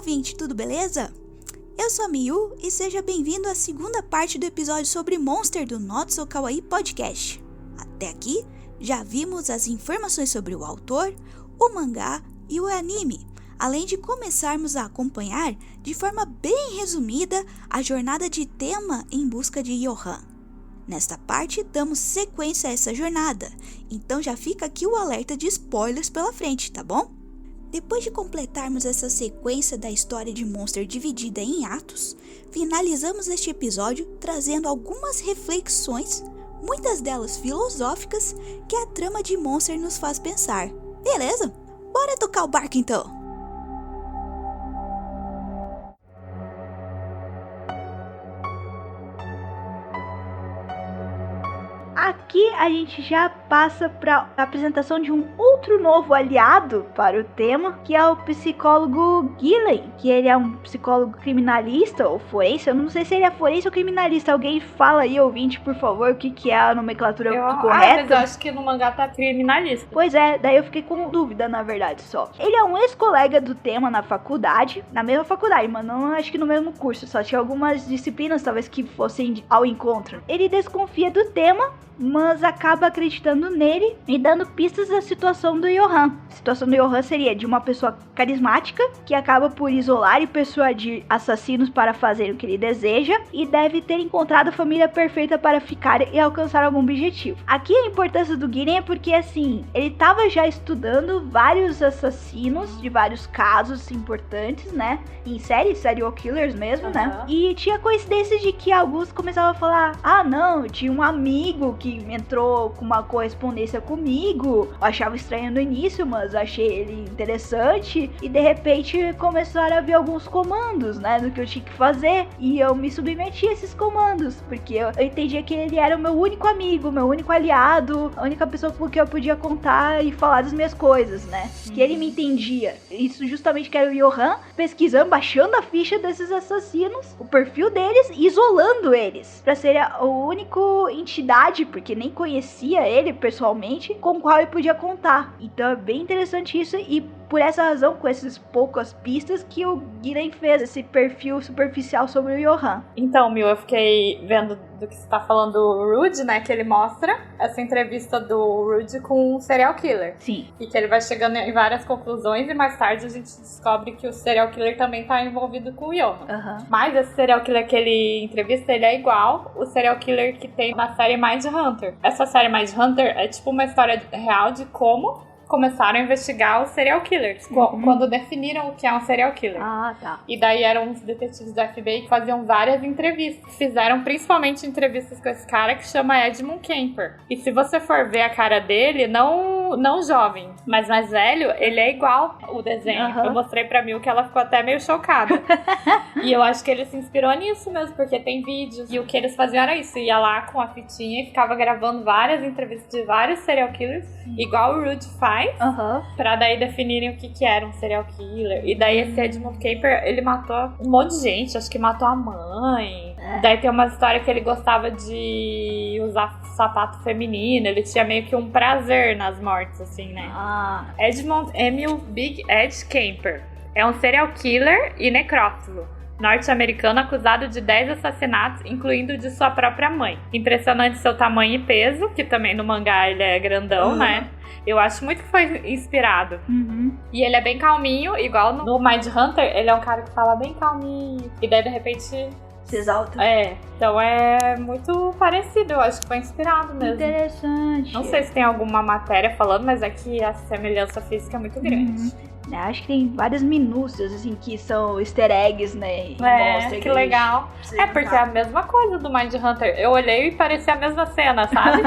ouvinte, tudo beleza? Eu sou a Miyu e seja bem-vindo à segunda parte do episódio sobre Monster do Not So Kawaii Podcast. Até aqui, já vimos as informações sobre o autor, o mangá e o anime, além de começarmos a acompanhar, de forma bem resumida, a jornada de Tema em busca de Yohan. Nesta parte, damos sequência a essa jornada, então já fica aqui o alerta de spoilers pela frente, tá bom? Depois de completarmos essa sequência da história de Monster dividida em atos, finalizamos este episódio trazendo algumas reflexões, muitas delas filosóficas, que a trama de Monster nos faz pensar. Beleza? Bora tocar o barco então! Aqui a gente já passa para a apresentação de um outro novo aliado para o tema, que é o psicólogo Gillen, que ele é um psicólogo criminalista ou forense. Eu não sei se ele é forense ou criminalista. Alguém fala aí, ouvinte, por favor, o que é a nomenclatura correta? Mas eu acho que no mangá tá criminalista. Pois é, daí eu fiquei com dúvida, na verdade, só. Ele é um ex-colega do tema na faculdade, na mesma faculdade, mas não acho que no mesmo curso, só tinha algumas disciplinas talvez que fossem ao encontro. Ele desconfia do tema, mas acaba acreditando nele e dando pistas da situação do Yohan. A situação do Yohan seria de uma pessoa carismática que acaba por isolar e persuadir assassinos para fazer o que ele deseja e deve ter encontrado a família perfeita para ficar e alcançar algum objetivo. Aqui a importância do Gillen é porque, assim, ele estava já estudando vários assassinos de vários casos importantes, né? Em serial killers mesmo, né? E tinha coincidências de que alguns começavam a falar: ah, não, tinha um amigo que entrou com uma correspondência comigo. Eu achava estranho no início, mas achei ele interessante. E de repente começaram a vir alguns comandos, né, do que eu tinha que fazer. E eu me submeti a esses comandos, porque eu entendia que ele era o meu único amigo, meu único aliado, a única pessoa com quem eu podia contar e falar das minhas coisas, né? Que ele me entendia. Isso justamente que era o Yohan, pesquisando, baixando a ficha desses assassinos, o perfil deles, isolando eles, pra ser a única entidade, porque nem conhecia ele pessoalmente, com o qual ele podia contar. Então é bem interessante isso, e por essa razão, com essas poucas pistas, que o Gillen fez esse perfil superficial sobre o Yohan. Então, Mil, eu fiquei vendo do que você tá falando do Rude, né, que ele mostra essa entrevista do Rude com um serial killer. Sim. E que ele vai chegando em várias conclusões e mais tarde a gente descobre que o serial killer também tá envolvido com o Yohan. Mas esse serial killer que ele entrevista, ele é igual o serial killer que tem na série Mindhunter. Essa série Mindhunter é tipo uma história real de como começaram a investigar os serial killers, quando definiram o que é um serial killer. Ah, tá. E daí eram os detetives da FBI que faziam várias entrevistas. Fizeram principalmente entrevistas com esse cara que chama Edmund Kemper. E se você for ver a cara dele, não jovem, mas mais velho, ele é igual o desenho. Eu mostrei pra Mil que ela ficou até meio chocada. E eu acho que ele se inspirou nisso mesmo, porque tem vídeos. E o que eles faziam era isso, ia lá com a fitinha e ficava gravando várias entrevistas de vários serial killers, igual o Rude faz, pra daí definirem o que era um serial killer. E daí esse Edmund Kemper, ele matou um monte de gente, acho que matou a mãe. Daí tem uma história que ele gostava de usar sapato feminino, ele tinha meio que um prazer nas mortes, assim, né? Edmund Emil Big Ed Kemper é um serial killer e necrófilo norte-americano acusado de 10 assassinatos, incluindo o de sua própria mãe. Impressionante seu tamanho e peso, que também no mangá ele é grandão, né? Eu acho muito que foi inspirado. E ele é bem calminho, igual no Mindhunter, ele é um cara que fala bem calminho. E daí, de repente, se exalta. Então é muito parecido, eu acho que foi inspirado mesmo. Interessante. Não sei se tem alguma matéria falando, mas é que a semelhança física é muito grande. Acho que tem várias minúcias, assim, que são easter eggs, né? Que legal. Porque é a mesma coisa do Mindhunter. Eu olhei e parecia a mesma cena, sabe?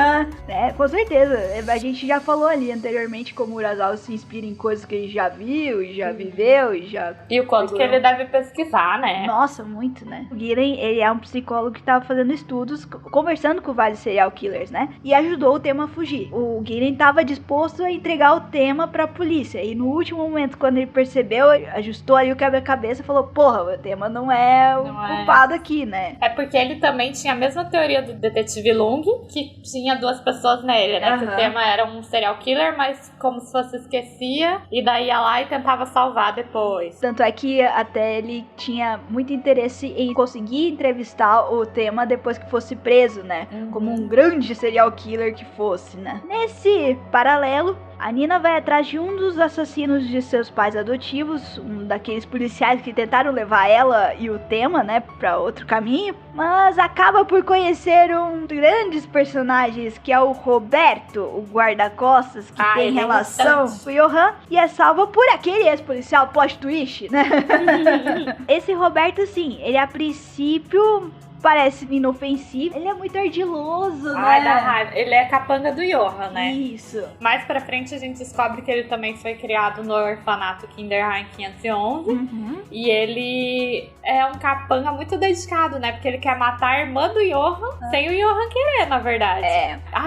Com certeza. A gente já falou ali anteriormente como o Urasawa se inspira em coisas que ele já viu e já viveu e já... E o quanto que ele deve pesquisar, né? Nossa, muito, né? O Gillen, ele é um psicólogo que tava fazendo estudos, conversando com vários serial killers, né? E ajudou o tema a fugir. O Gillen tava disposto a entregar o tema pra polícia. E no último momento momento, quando ele percebeu, ajustou ali o quebra-cabeça e falou, porra, o Tema não é o culpado aqui, né? É porque ele também tinha a mesma teoria do detetive Lung, que tinha 2 pessoas nele, né? Que o Tema era um serial killer, mas como se fosse esquecia, e daí ia lá e tentava salvar depois. Tanto é que até ele tinha muito interesse em conseguir entrevistar o Tema depois que fosse preso, né? Como um grande serial killer que fosse, né? Nesse paralelo, a Nina vai atrás de um dos assassinos de seus pais adotivos, um daqueles policiais que tentaram levar ela e o Tema, né, pra outro caminho, mas acaba por conhecer um dos grandes personagens, que é o Roberto, o guarda-costas, que tem relação com o Johan, e é salvo por aquele ex-policial plot twist, né? Esse Roberto, sim, ele a princípio parece inofensivo. Ele é muito ardiloso, né? Ai, dá raiva. Ele é capanga do Johan, né? Isso. Mais pra frente a gente descobre que ele também foi criado no orfanato Kinderheim 511. E ele é um capanga muito dedicado, né? Porque ele quer matar a irmã do Johan sem o Johan querer, na verdade.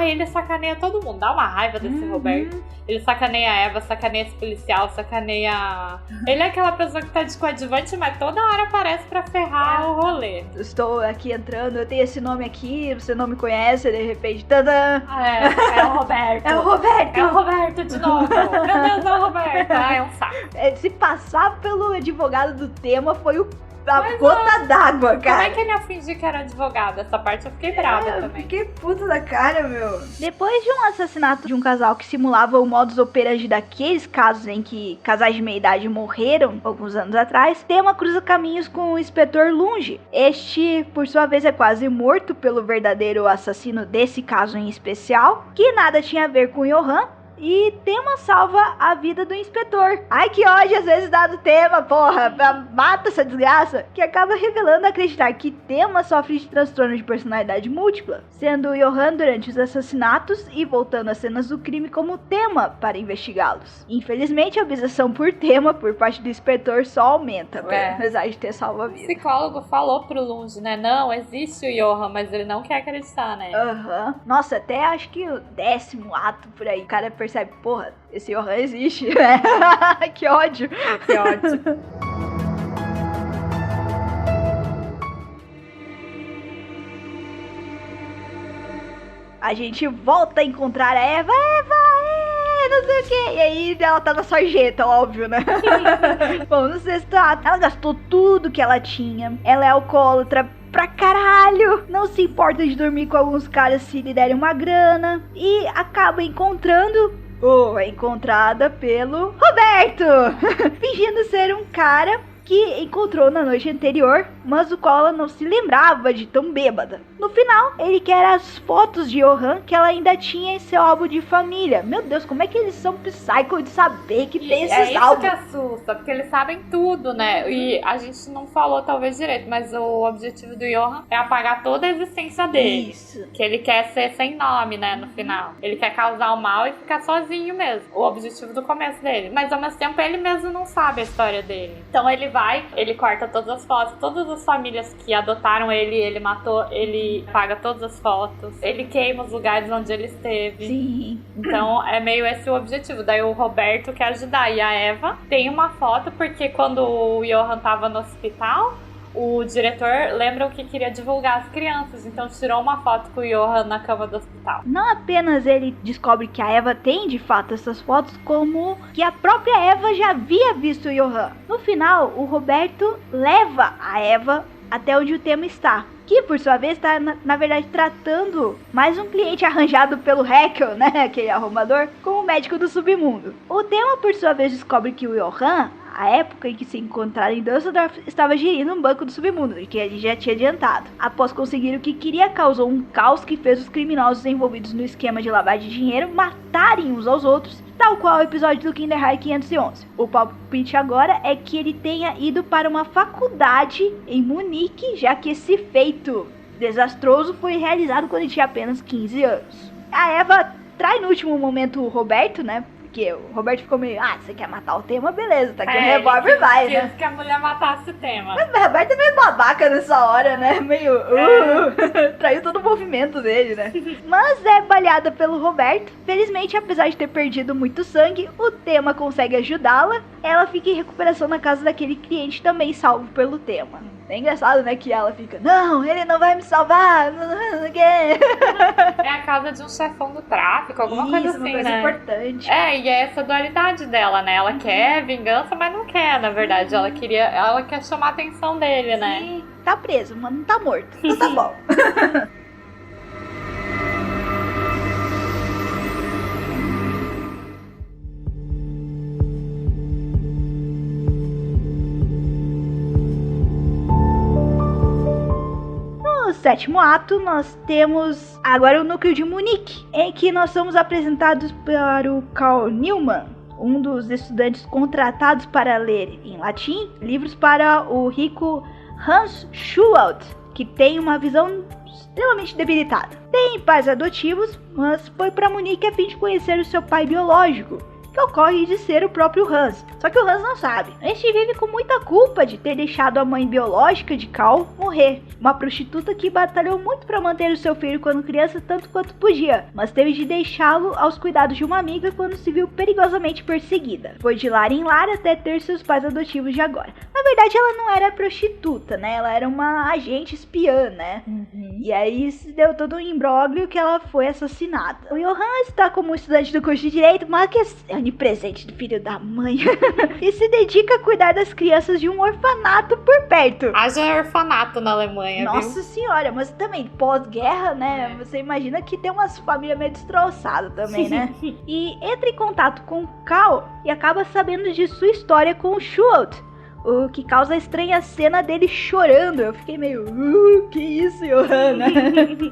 Ele sacaneia todo mundo. Dá uma raiva desse Roberto. Ele sacaneia a Eva, sacaneia esse policial, sacaneia... Ele é aquela pessoa que tá de coadjuvante, mas toda hora aparece pra ferrar o rolê. Estou aqui entrando, eu tenho esse nome aqui, você não me conhece, de repente... Tadã! É o Roberto. É o Roberto! É o Roberto de novo! Meu Deus, é o Roberto! É um saco. Se passar pelo advogado do Tema foi a gota d'água, cara. Como é que ele ia fingir que era advogado? Essa parte eu fiquei brava também. Fiquei puta da cara, meu. Depois de um assassinato de um casal que simulava o modus operandi daqueles casos em que casais de meia idade morreram alguns anos atrás, Tema cruza caminhos com o inspetor Lunge. Este, por sua vez, é quase morto pelo verdadeiro assassino desse caso em especial, que nada tinha a ver com Johan. E Tema salva a vida do inspetor. Ai, que ódio às vezes dá do Tema, porra. Mata essa desgraça. Que acaba revelando acreditar que Tema sofre de transtorno de personalidade múltipla, sendo Johan durante os assassinatos e voltando às cenas do crime como Tema para investigá-los. Infelizmente, a obsessão por Tema por parte do inspetor só aumenta, apesar de ter salvo a vida. O psicólogo falou pro Lunge, né? Não, existe o Johan, mas ele não quer acreditar, né? Nossa, até acho que o 10º ato por aí, o cara percebe, porra, esse Johan existe, né? Que ódio. Que ódio. A gente volta a encontrar a Eva, não sei o que. E aí ela tá na sarjeta, óbvio, né? Bom, no sexto ato, ela gastou tudo que ela tinha. Ela é alcoólatra pra caralho. Não se importa de dormir com alguns caras se lhe derem uma grana. E acaba encontrando... é encontrada pelo Roberto, fingindo ser um cara que encontrou na noite anterior, mas o qual ela não se lembrava de tão bêbada. No final, ele quer as fotos de Johan que ela ainda tinha em seu álbum de família. Meu Deus, como é que eles são psycho de saber que tem esses álbuns? É isso que assusta, porque eles sabem tudo, né? E a gente não falou talvez direito, mas o objetivo do Johan é apagar toda a existência dele. Isso. Que ele quer ser sem nome, né, no final. Ele quer causar o mal e ficar sozinho mesmo. O objetivo do começo dele. Mas ao mesmo tempo ele mesmo não sabe a história dele. Então ele corta todas as fotos, todas as famílias que adotaram ele matou, ele apaga todas as fotos, ele queima os lugares onde ele esteve. Sim. Então é meio esse o objetivo. Daí o Roberto quer ajudar. E a Eva tem uma foto, porque quando o Johan tava no hospital, o diretor lembra que queria divulgar as crianças, então tirou uma foto com o Johan na cama do hospital. Não apenas ele descobre que a Eva tem de fato essas fotos, como que a própria Eva já havia visto o Johan. No final, o Roberto leva a Eva até onde o Tema está, que por sua vez está na verdade tratando mais um cliente arranjado pelo Haeckel, né, aquele arrumador, como médico do submundo. O Tema por sua vez descobre que o Johan, a época em que se encontraram em Düsseldorf, estava gerindo um banco do submundo, que ele já tinha adiantado. Após conseguir o que queria, causou um caos que fez os criminosos envolvidos no esquema de lavagem de dinheiro matarem uns aos outros, tal qual o episódio do Kinderheim 511. O palpite agora é que ele tenha ido para uma faculdade em Munique, já que esse feito desastroso foi realizado quando ele tinha apenas 15 anos. A Eva trai no último momento o Roberto, né? Porque o Roberto ficou meio, você quer matar o Tema? Beleza, tá aqui o revólver, vai, né? Que a mulher matasse o Tema. Mas o Roberto é meio babaca nessa hora, né? Meio, traiu todo o movimento dele, né? Mas é baleada pelo Roberto. Felizmente, apesar de ter perdido muito sangue, o Tema consegue ajudá-la. Ela fica em recuperação na casa daquele cliente também salvo pelo Tema. É engraçado, né, que ela fica, não, ele não vai me salvar, não quer. É a casa de um chefão do tráfico, alguma coisa assim, uma coisa importante. E é essa dualidade dela, né, ela quer vingança, mas não quer, na verdade, ela quer chamar a atenção dele, né. Sim, tá preso, mas não tá morto, então tá bom. No sétimo ato, nós temos agora o núcleo de Munique, em que nós somos apresentados para o Carl Newman, um dos estudantes contratados para ler em latim livros para o rico Hans Schuwald, que tem uma visão extremamente debilitada. Tem pais adotivos, mas foi para Munique a fim de conhecer o seu pai biológico, que ocorre de ser o próprio Hans. Só que o Hans não sabe. Este vive com muita culpa de ter deixado a mãe biológica de Carl morrer. Uma prostituta que batalhou muito para manter o seu filho quando criança tanto quanto podia, mas teve de deixá-lo aos cuidados de uma amiga quando se viu perigosamente perseguida. Foi de lar em lar até ter seus pais adotivos de agora. Na verdade, ela não era prostituta, né? Ela era uma agente espiã, né? E aí se deu todo um imbróglio que ela foi assassinada. O Johan está como estudante do curso de Direito, mas que é onipresente do filho da mãe. E se dedica a cuidar das crianças de um orfanato por perto. Haja orfanato na Alemanha, Nossa senhora, mas também pós-guerra, né? Você imagina que tem umas famílias meio destroçadas também, né? E entra em contato com o Carl e acaba sabendo de sua história com o Schuwald, o que causa a estranha cena dele chorando. Eu fiquei meio, que isso, Johanna?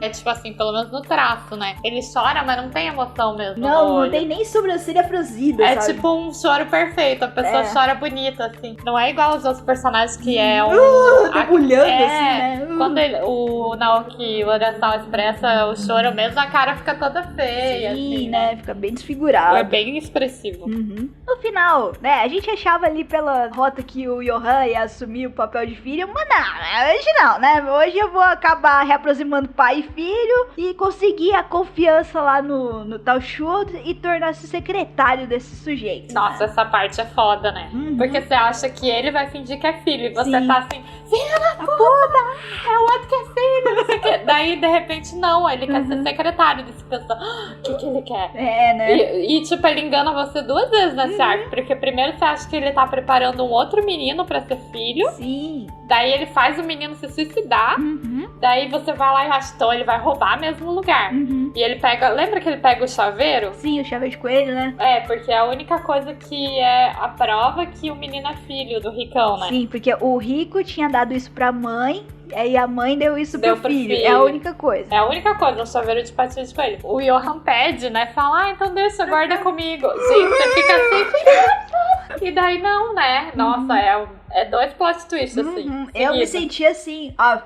É tipo assim, pelo menos no traço, né? Ele chora, mas não tem emoção mesmo. Não tem nem sobrancelha franzida, É sabe? tipo um choro perfeito, a pessoa chora bonita, assim. Não é igual aos outros personagens que é um... Debulhando, assim, né? Quando o Naoki Urasawa expressa o choro mesmo, a cara fica toda feia, Sim, assim, né? Fica bem desfigurado. É bem expressivo. No final, né, a gente achava ali pela rota que o Johan ia assumir o papel de filho, mas não, hoje não, né? Hoje eu vou acabar reaproximando pai e filho e conseguir a confiança lá no tal Schuwald e tornar-se secretário desse sujeito. Nossa, essa parte é foda, né? Porque você acha que ele vai fingir que é filho e você tá assim, filha da puta, é o outro que é filho, não sei o quê. Daí, de repente, não, ele quer ser secretário desse pessoal. O que ele quer? É, né? E, tipo, ele engana você duas vezes nesse arco, porque primeiro você acha que ele tá preparando um outro menino pra ser filho. Sim. Daí ele faz o menino se suicidar. Daí você vai lá e acha, então ele vai roubar mesmo o lugar. E ele pega, lembra que ele pega o chaveiro? Sim, o chaveiro de coelho, né? É, porque é a única coisa que é a prova que o menino é filho do ricão, né? Sim, porque o rico tinha dado isso pra mãe, aí a mãe deu isso pro filho. É a única coisa. É a única coisa, um chaveiro de patinha de coelho. O Johan pede, né? Fala, então deixa, guarda comigo. Gente, você fica assim, e daí não, né? Nossa, é dois plot twists, assim. Eu me senti assim, ó.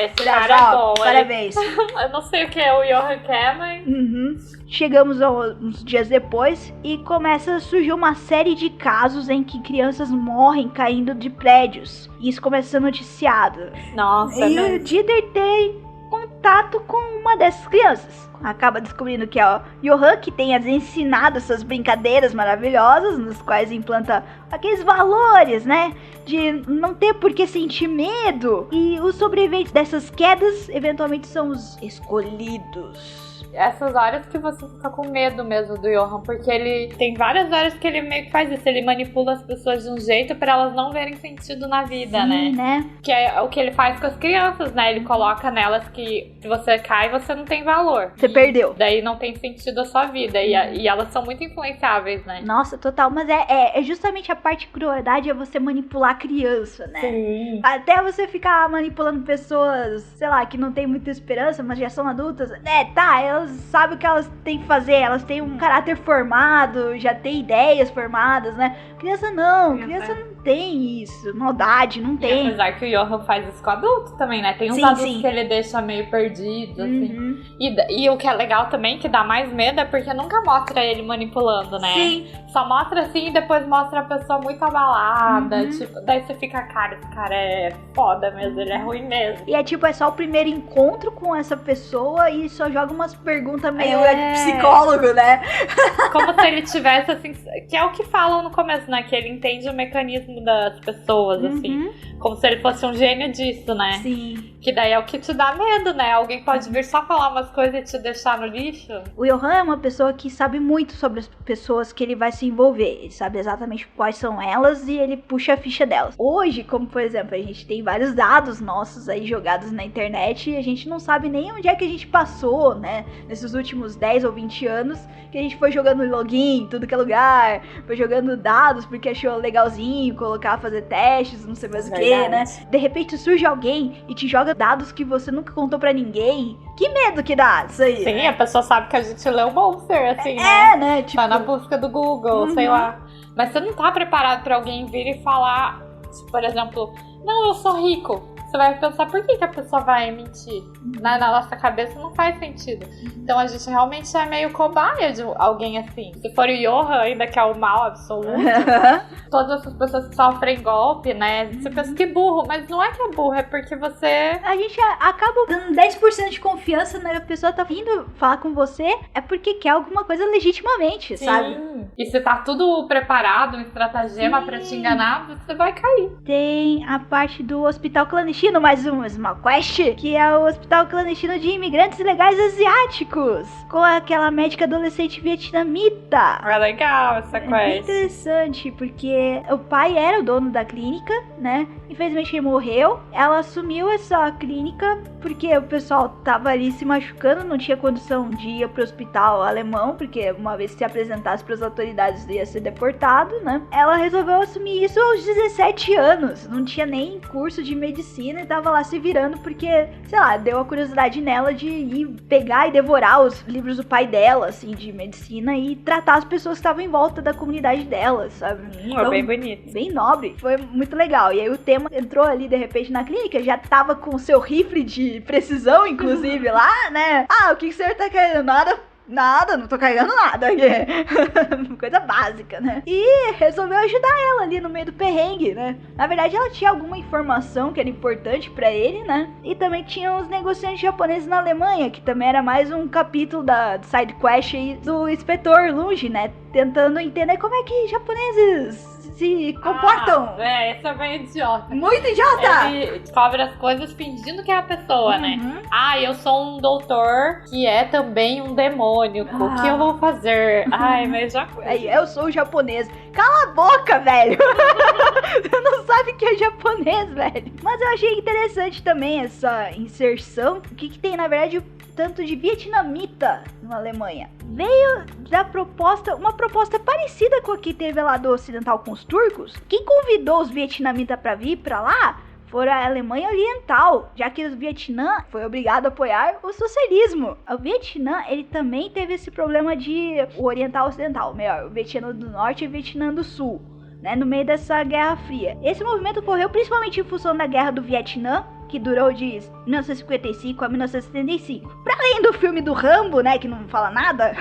Esse cara é bom. Parabéns. Eu não sei o que é o Johan quer, mas... Chegamos uns dias depois e começa a surgir uma série de casos em que crianças morrem caindo de prédios. E isso começa a ser noticiado. Nossa, E o Dieter tem contato com uma dessas crianças. Acaba descobrindo que é o Johan que tem ensinado essas brincadeiras maravilhosas, nos quais implanta aqueles valores, né? De não ter por que sentir medo. E os sobreviventes dessas quedas, eventualmente, são os escolhidos. Essas horas que você fica com medo mesmo do Johan, porque ele tem várias horas que ele meio que faz isso, ele manipula as pessoas de um jeito pra elas não verem sentido na vida, né? Que é o que ele faz com as crianças, né? Ele coloca nelas que se você cai, você não tem valor. Você perdeu. Daí não tem sentido a sua vida, e elas são muito influenciáveis, né? Nossa, total, mas é justamente a parte de crueldade, é você manipular a criança, né? Sim. Até você ficar manipulando pessoas, sei lá, que não tem muita esperança, mas já são adultas, elas elas sabem o que elas têm que fazer, elas têm um caráter formado, já têm ideias formadas, né? Criança não tem isso, maldade, não tem. E apesar que o Johan faz isso com adulto também, né? Tem uns adultos que ele deixa meio perdido, assim. E o que é legal também, que dá mais medo, é porque nunca mostra ele manipulando, né? Sim. Só mostra assim e depois mostra a pessoa muito abalada, tipo, daí você fica, cara, esse cara é foda mesmo, ele é ruim mesmo. E é tipo, é só o primeiro encontro com essa pessoa e só joga umas perguntas meio psicólogo, né? Como se ele tivesse, assim, que é o que falam no começo, né? Que ele entende o mecanismo das pessoas, assim. Como se ele fosse um gênio disso, né? Sim. Que daí é o que te dá medo, né? Alguém pode vir só falar umas coisas e te deixar no lixo. O Johan é uma pessoa que sabe muito sobre as pessoas que ele vai se envolver. Ele sabe exatamente quais são elas e ele puxa a ficha delas. Hoje, como por exemplo, a gente tem vários dados nossos aí jogados na internet e a gente não sabe nem onde é que a gente passou, né? Nesses últimos 10 ou 20 anos, que a gente foi jogando login em tudo que é lugar, foi jogando dados porque achou legalzinho, colocar, fazer testes, não sei mais o que, né? De repente surge alguém e te joga dados que você nunca contou pra ninguém. Que medo que dá isso aí. Sim, a pessoa sabe que a gente lê o Monster, assim, né? Tipo... Tá na busca do Google, sei lá. Mas você não tá preparado pra alguém vir e falar, tipo, por exemplo, não, eu sou rico. Você vai pensar, por que a pessoa vai mentir? Na nossa cabeça não faz sentido. Então a gente realmente é meio cobaia de alguém assim. Se for o Johan, ainda que é o mal absoluto, todas essas pessoas que sofrem golpe, né? Você pensa que burro, mas não é que é burro, é porque você... A gente acaba dando 10% de confiança, né? A pessoa tá vindo falar com você, é porque quer alguma coisa legitimamente, sabe? E se tá tudo preparado, um estratagema pra te enganar, você vai cair. Tem a parte do hospital clandestino, mais uma quest, que é o hospital clandestino de imigrantes ilegais asiáticos, com aquela médica adolescente vietnamita. É legal essa quest. É interessante, porque o pai era o dono da clínica, né? Infelizmente ele morreu. Ela assumiu essa clínica porque o pessoal tava ali se machucando, não tinha condição de ir pro hospital alemão, porque uma vez que se apresentasse pras autoridades ia ser deportado, né? Ela resolveu assumir isso aos 17 anos. Não tinha nem curso de medicina e tava lá se virando porque, sei lá, deu a curiosidade nela de ir pegar e devorar os livros do pai dela, assim, de medicina e tratar as pessoas que estavam em volta da comunidade dela, sabe? Então, bem bonito. Bem nobre. Foi muito legal. E aí o tema entrou ali, de repente, na clínica, já tava com o seu rifle de precisão, inclusive, lá, né? Ah, o que o senhor tá querendo? Nada, não tô carregando nada aqui. Coisa básica, né? E resolveu ajudar ela ali no meio do perrengue, né? Na verdade, ela tinha alguma informação que era importante pra ele, né? E também tinha os negociantes japoneses na Alemanha, que também era mais um capítulo da side quest aí do inspetor Lunge, né? Tentando entender como é que japoneses se comportam. Isso é bem idiota. Muito idiota! Ele descobre as coisas fingindo que é a pessoa, né? Ah, eu sou um doutor que é também um demônico. O que eu vou fazer? Ai, mas já... Eu sou japonês. Cala a boca, velho! Você não sabe que é japonês, velho. Mas eu achei interessante também essa inserção. O que tem, na verdade, tanto de vietnamita na Alemanha. Veio da proposta, uma proposta parecida com a que teve lá do ocidental com os turcos. Quem convidou os vietnamitas para vir para lá foi a Alemanha Oriental, já que o Vietnã foi obrigado a apoiar o socialismo. O Vietnã, ele também teve esse problema de o oriental ocidental, melhor, o Vietnã do Norte e o Vietnã do Sul, né, no meio dessa Guerra Fria. Esse movimento ocorreu principalmente em função da Guerra do Vietnã, que durou de 1955 a 1975. Para além do filme do Rambo, né, que não fala nada,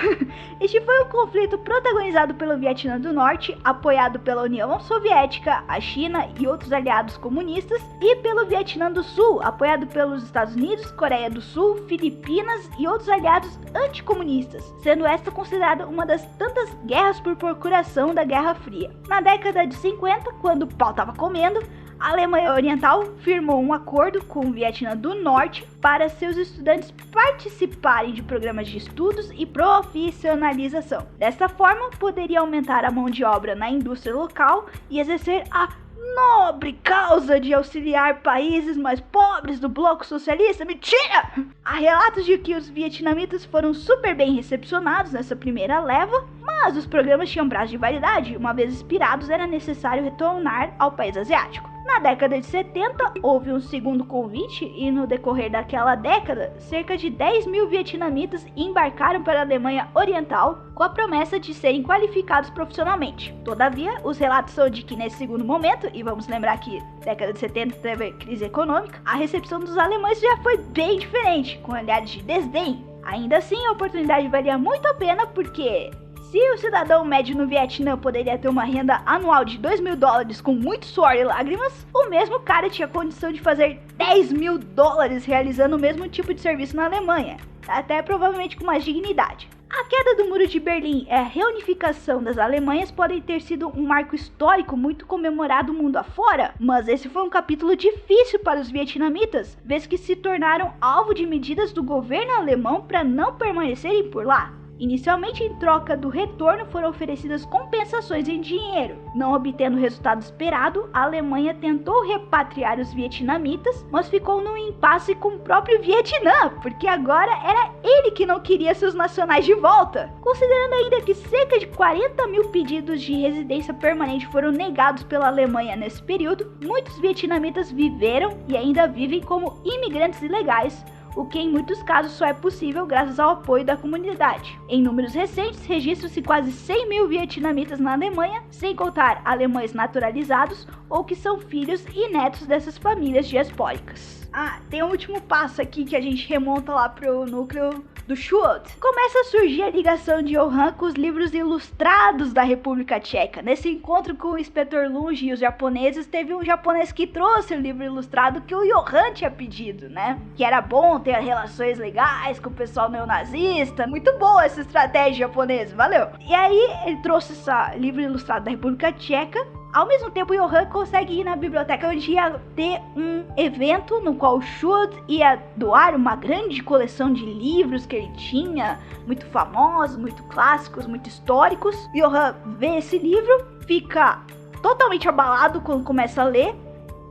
este foi um conflito protagonizado pelo Vietnã do Norte, apoiado pela União Soviética, a China e outros aliados comunistas, e pelo Vietnã do Sul, apoiado pelos Estados Unidos, Coreia do Sul, Filipinas e outros aliados anticomunistas, sendo esta considerada uma das tantas guerras por procuração da Guerra Fria. Na década de 50, quando o pau tava comendo, a Alemanha Oriental firmou um acordo com o Vietnã do Norte para seus estudantes participarem de programas de estudos e profissionalização. Desta forma, poderia aumentar a mão de obra na indústria local e exercer a nobre causa de auxiliar países mais pobres do bloco socialista. Mentira! Há relatos de que os vietnamitas foram super bem recepcionados nessa primeira leva, mas os programas tinham prazo de validade e uma vez expirados era necessário retornar ao país asiático. Na década de 70, houve um segundo convite e no decorrer daquela década, cerca de 10 mil vietnamitas embarcaram para a Alemanha Oriental com a promessa de serem qualificados profissionalmente. Todavia, os relatos são de que nesse segundo momento, e vamos lembrar que década de 70 teve crise econômica, a recepção dos alemães já foi bem diferente, com olhares de desdém. Ainda assim, a oportunidade valia muito a pena porque... se o cidadão médio no Vietnã poderia ter uma renda anual de $2.000 com muito suor e lágrimas, o mesmo cara tinha condição de fazer $10.000 realizando o mesmo tipo de serviço na Alemanha, até provavelmente com mais dignidade. A queda do Muro de Berlim e a reunificação das Alemanhas podem ter sido um marco histórico muito comemorado mundo afora, mas esse foi um capítulo difícil para os vietnamitas, vez que se tornaram alvo de medidas do governo alemão para não permanecerem por lá. Inicialmente, em troca do retorno, foram oferecidas compensações em dinheiro. Não obtendo o resultado esperado, a Alemanha tentou repatriar os vietnamitas, mas ficou num impasse com o próprio Vietnã, porque agora era ele que não queria seus nacionais de volta. Considerando ainda que cerca de 40 mil pedidos de residência permanente foram negados pela Alemanha nesse período, muitos vietnamitas viveram e ainda vivem como imigrantes ilegais, o que em muitos casos só é possível graças ao apoio da comunidade. Em números recentes, registram-se quase 100 mil vietnamitas na Alemanha, sem contar alemães naturalizados ou que são filhos e netos dessas famílias diaspóricas. Tem um último passo aqui que a gente remonta lá pro núcleo do Schultz. Começa a surgir a ligação de Johann com os livros ilustrados da República Tcheca. Nesse encontro com o inspetor Lunge e os japoneses, teve um japonês que trouxe o livro ilustrado que o Johann tinha pedido, né? Que era bom ter relações legais com o pessoal neonazista. Muito boa essa estratégia japonesa, valeu! E aí ele trouxe esse livro ilustrado da República Tcheca. Ao mesmo tempo, o Johann consegue ir na biblioteca onde ia ter um evento no qual o Schultz ia doar uma grande coleção de livros que ele tinha, muito famosos, muito clássicos, muito históricos. O Johann vê esse livro, fica totalmente abalado quando começa a ler,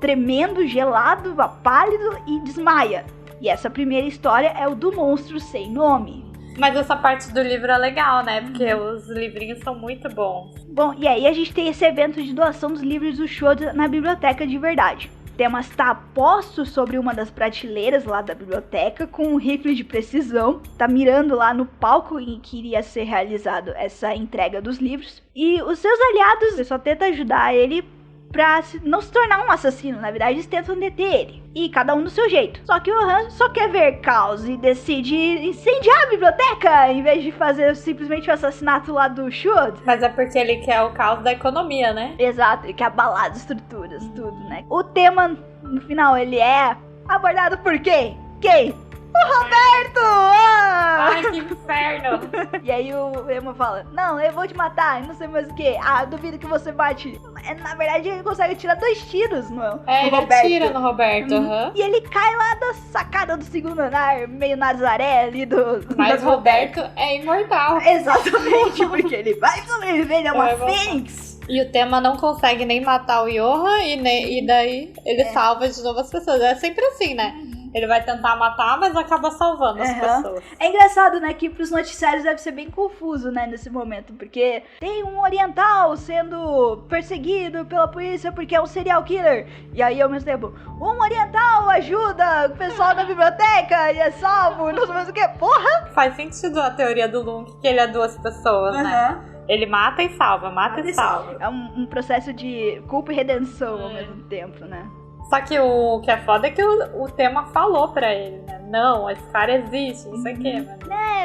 tremendo, gelado, pálido e desmaia. E essa primeira história é o do monstro sem nome. Mas essa parte do livro é legal, né? Porque os livrinhos são muito bons. Bom, e aí a gente tem esse evento de doação dos livros do Schultz na biblioteca de verdade. O tema está posto sobre uma das prateleiras lá da biblioteca com um rifle de precisão. Tá mirando lá no palco em que iria ser realizado essa entrega dos livros. E os seus aliados só tentam ajudar ele pra não se tornar um assassino. Na verdade, eles tentam deter ele. E cada um do seu jeito. Só que o Han só quer ver caos e decide incendiar a biblioteca em vez de fazer simplesmente o assassinato lá do Schultz. Mas é porque ele quer o caos da economia, né? Exato, ele quer abalar as estruturas, tudo, né? O tema, no final, ele é abordado por quem? Quem? O Roberto! Ai, que inferno! E aí o Emma fala, não, eu vou te matar, não sei mais o que. Duvido que você bate. Na verdade, ele consegue tirar 2 tiros no Roberto. Ele tira no Roberto, E ele cai lá da sacada do segundo andar, meio Nazaré ali do... Mas o Roberto é imortal. Exatamente, porque ele vai sobreviver, ele é uma fênix. E o tema não consegue nem matar o Johann e daí ele salva de novo as pessoas. É sempre assim, né? Ele vai tentar matar, mas acaba salvando as pessoas. É engraçado, né, que pros noticiários deve ser bem confuso, né, nesse momento, porque tem um oriental sendo perseguido pela polícia porque é um serial killer, e aí ao mesmo tempo, um oriental ajuda o pessoal da biblioteca e é salvo, não sei mais o que, porra! Faz sentido a teoria do Lung, que ele é 2 pessoas, né? Ele mata e salva, mata e salva. É um processo de culpa e redenção ao mesmo tempo, né? Só que o que é foda é que o tema falou pra ele, né? Não, esse cara existe, isso aqui, mano.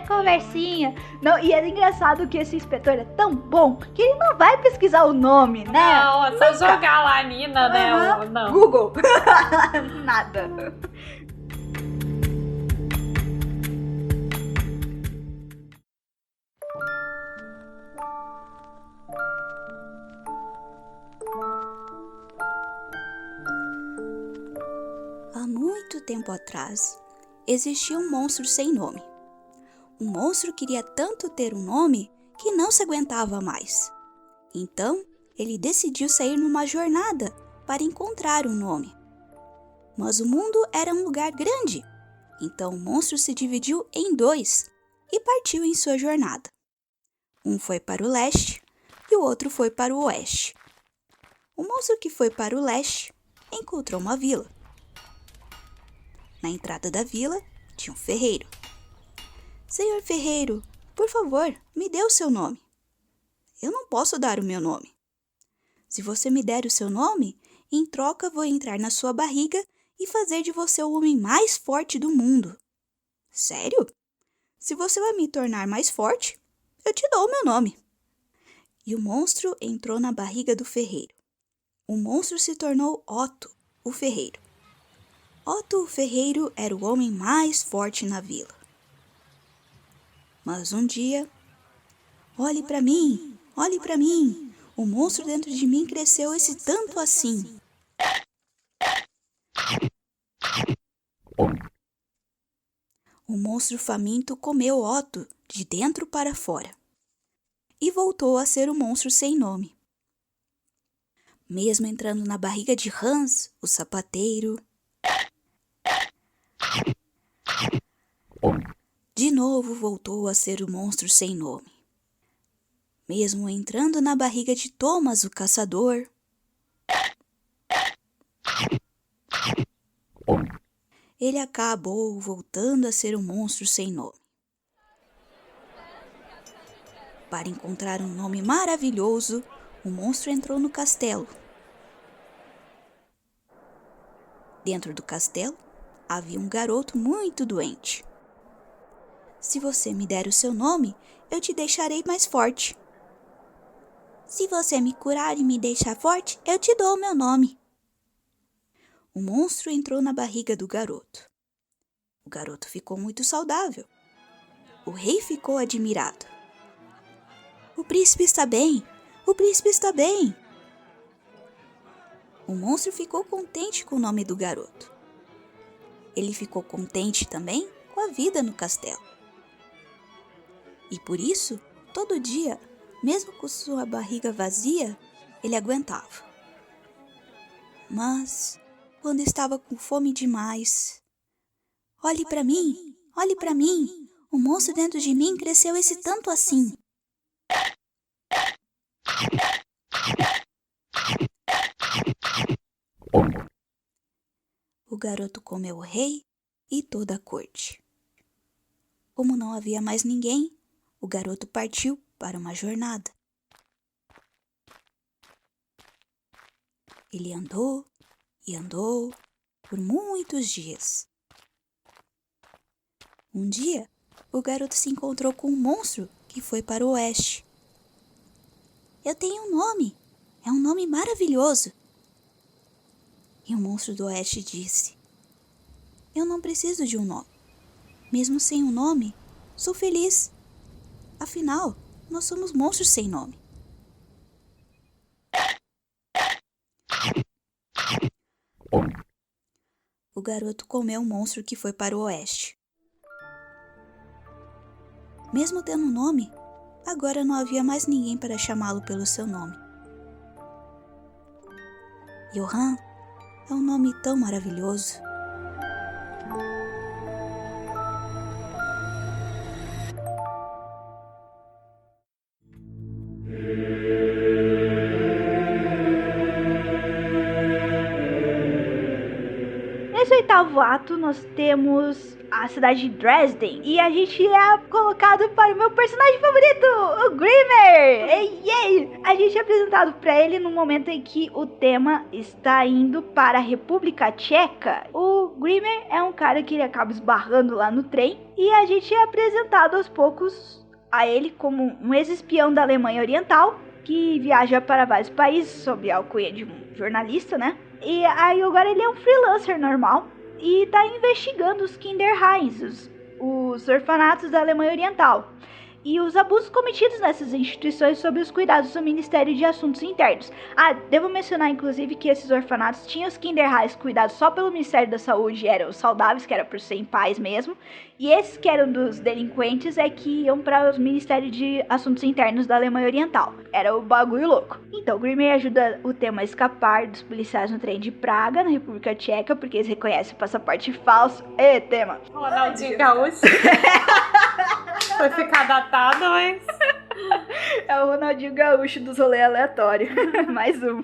Conversinha. Não, e é engraçado que esse inspetor é tão bom que ele não vai pesquisar o nome, né? Não, é só jogar lá a Nina, né? Não. Google. Nada. Há muito tempo atrás, existia um monstro sem nome. O monstro queria tanto ter um nome que não se aguentava mais. Então, ele decidiu sair numa jornada para encontrar um nome. Mas o mundo era um lugar grande, então o monstro se dividiu em 2 e partiu em sua jornada. Um foi para o leste e o outro foi para o oeste. O monstro que foi para o leste encontrou uma vila. Na entrada da vila tinha um ferreiro. Senhor ferreiro, por favor, me dê o seu nome. Eu não posso dar o meu nome. Se você me der o seu nome, em troca vou entrar na sua barriga e fazer de você o homem mais forte do mundo. Sério? Se você vai me tornar mais forte, eu te dou o meu nome. E o monstro entrou na barriga do ferreiro. O monstro se tornou Otto, o ferreiro. Otto, o ferreiro, era o homem mais forte na vila. Mas um dia... Olhe para mim, olhe para mim. O monstro dentro de mim cresceu esse tanto assim. O monstro faminto comeu Otto de dentro para fora. E voltou a ser o monstro sem nome. Mesmo entrando na barriga de Hans, o sapateiro, de novo voltou a ser o monstro sem nome. Mesmo entrando na barriga de Thomas, o caçador, ele acabou voltando a ser um monstro sem nome. Para encontrar um nome maravilhoso, o monstro entrou no castelo. Dentro do castelo, havia um garoto muito doente. Se você me der o seu nome, eu te deixarei mais forte. Se você me curar e me deixar forte, eu te dou o meu nome. O monstro entrou na barriga do garoto. O garoto ficou muito saudável. O rei ficou admirado. O príncipe está bem! O príncipe está bem! O monstro ficou contente com o nome do garoto. Ele ficou contente também com a vida no castelo. E por isso, todo dia, mesmo com sua barriga vazia, ele aguentava. Mas, quando estava com fome demais... Olhe para mim! Olhe para mim! O monstro dentro de mim cresceu esse tanto assim. O garoto comeu o rei e toda a corte. Como não havia mais ninguém, o garoto partiu para uma jornada. Ele andou e andou por muitos dias. Um dia, o garoto se encontrou com um monstro que foi para o oeste. Eu tenho um nome, é um nome maravilhoso. E o monstro do oeste disse: eu não preciso de um nome. Mesmo sem um nome, sou feliz. Afinal, nós somos monstros sem nome. O garoto comeu o monstro que foi para o oeste. Mesmo tendo um nome, agora não havia mais ninguém para chamá-lo pelo seu nome. Johann é um nome tão maravilhoso. Nesse oitavo ato, nós temos a cidade de Dresden. E a gente é colocado para o meu personagem favorito, o Grimmer! Ei, ei! A gente é apresentado para ele no momento em que o tema está indo para a República Tcheca. O Grimmer é um cara que ele acaba esbarrando lá no trem. E a gente é apresentado aos poucos a ele como um ex-espião da Alemanha Oriental, que viaja para vários países sob a alcunha de um jornalista, né? E aí agora ele é um freelancer normal e tá investigando os Kinderheims, os orfanatos da Alemanha Oriental, e os abusos cometidos nessas instituições sob os cuidados do Ministério de Assuntos Internos. Ah, devo mencionar inclusive que esses orfanatos tinham os Kinderheims cuidados só pelo Ministério da Saúde, eram os saudáveis, que era por ser em paz mesmo, e esses que eram dos delinquentes é que iam para o Ministério de Assuntos Internos da Alemanha Oriental. Era o bagulho louco. Então, o Grimmer ajuda o tema a escapar dos policiais no trem de Praga, na República Tcheca, porque eles reconhecem o passaporte falso. Ê, tema! Ronaldinho Gaúcho. Foi ficar datado, mas... É o Ronaldinho Gaúcho dos rolês aleatórios. Mais um.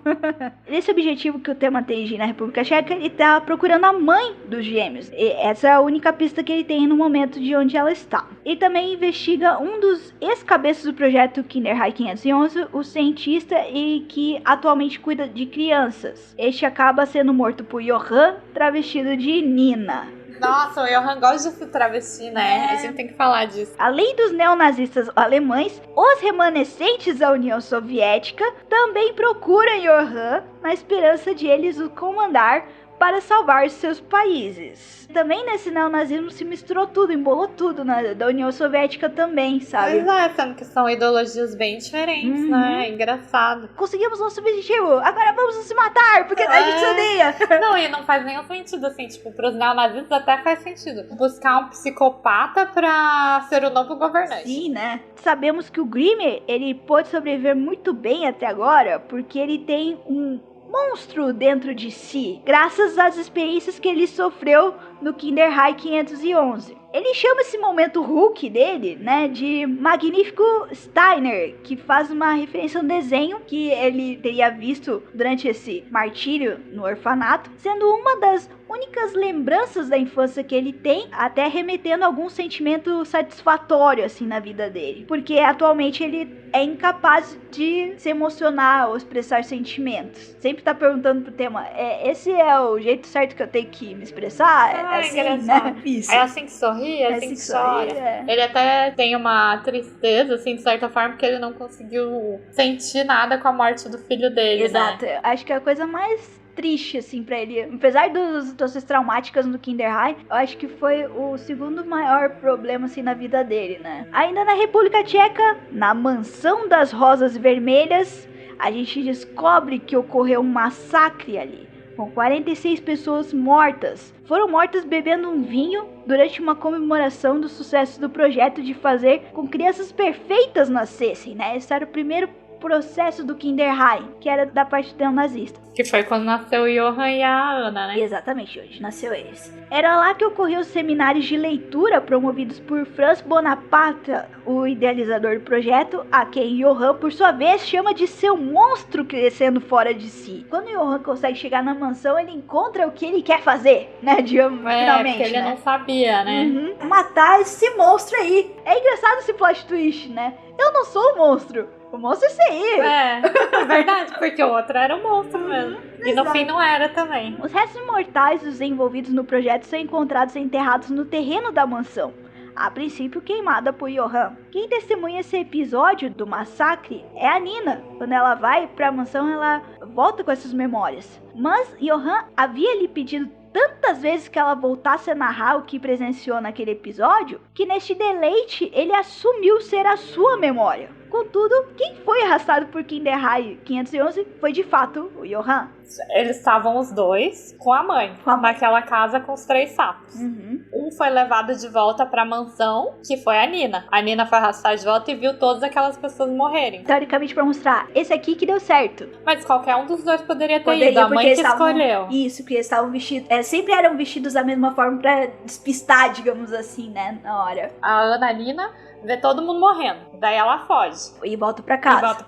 Esse objetivo que o tema tem de ir na República Tcheca, ele tá procurando a mãe dos gêmeos. E essa é a única pista que ele tem no momento de onde ela está. Ele também investiga um dos ex-cabeças do projeto Kinderhai 511, o cientista e que atualmente cuida de crianças. Este acaba sendo morto por Johan, travestido de Nina. Nossa, o Johan gosta de se travestir, né? A gente tem que falar disso. Além dos neonazistas alemães, os remanescentes da União Soviética também procuram Johan na esperança de eles o comandar para salvar seus países. Também nesse neonazismo se misturou tudo, embolou tudo da União Soviética também, sabe? Pois é, sendo que são ideologias bem diferentes, né? Engraçado. Conseguimos nosso objetivo, agora vamos nos matar, porque a gente se odeia. Não, e não faz nenhum sentido, assim, tipo, pros neonazistas até faz sentido. Buscar um psicopata pra ser o novo governante. Sim, né? Sabemos que o Grimmer, ele pôde sobreviver muito bem até agora, porque ele tem um monstro dentro de si, graças às experiências que ele sofreu no Kinderhai 511. Ele chama esse momento Hulk dele, né, de Magnífico Steiner, que faz uma referência a um desenho que ele teria visto durante esse martírio no orfanato, sendo uma das únicas lembranças da infância que ele tem, até remetendo a algum sentimento satisfatório, assim, na vida dele. Porque atualmente ele é incapaz de se emocionar ou expressar sentimentos. Sempre tá perguntando pro tema, esse é o jeito certo que eu tenho que me expressar? É assim, engraçado. né? Isso. É assim que sorri, é assim que chora. Ele até tem uma tristeza, assim, de certa forma, porque ele não conseguiu sentir nada com a morte do filho dele, Exato. né? Acho que a coisa mais triste, assim, pra ele, apesar das situações traumáticas no Kinderhai, eu acho que foi o segundo maior problema, assim, na vida dele, né? Ainda na República Tcheca, na Mansão das Rosas Vermelhas, a gente descobre que ocorreu um massacre ali, com 46 pessoas mortas. Foram mortas bebendo um vinho durante uma comemoração do sucesso do projeto de fazer com crianças perfeitas nascessem, né? Esse era o primeiro processo do Kinderhai, que era da parte neonazista. Que foi quando nasceu o Johan e a Ana, né? Exatamente, onde nasceu eles. Era lá que ocorreu os seminários de leitura promovidos por Franz Bonaparte, o idealizador do projeto, a quem Johan, por sua vez, chama de seu monstro crescendo fora de si. Quando Johan consegue chegar na mansão, ele encontra o que ele quer fazer, né, digamos, finalmente, porque ele não sabia, né? Matar esse monstro aí. É engraçado esse plot twist, né? Eu não sou o monstro. O monstro é esse aí. É verdade, porque o outro era o monstro mesmo. E no fim não era também. Os restos mortais dos envolvidos no projeto são encontrados enterrados no terreno da mansão, a princípio queimada por Johan. Quem testemunha esse episódio do massacre é a Nina. Quando ela vai pra mansão, ela volta com essas memórias. Mas Johan havia lhe pedido tantas vezes que ela voltasse a narrar o que presenciou naquele episódio, que neste deleite ele assumiu ser a sua memória. Contudo, quem foi arrastado por Kinderhai 511 foi de fato o Johan. Eles estavam os dois com a mãe, naquela casa com os 3 sapos. Um foi levado de volta pra mansão, que foi a Nina. A Nina foi arrastada de volta e viu todas aquelas pessoas morrerem. Teoricamente pra mostrar, esse aqui que deu certo. Mas qualquer um dos dois poderia ter ido, a mãe que escolheu. Isso, porque eles estavam vestidos, sempre eram vestidos da mesma forma pra despistar, digamos assim, né, na hora. A Ana, a Nina, vê todo mundo morrendo. Daí ela foge. E volta pra casa.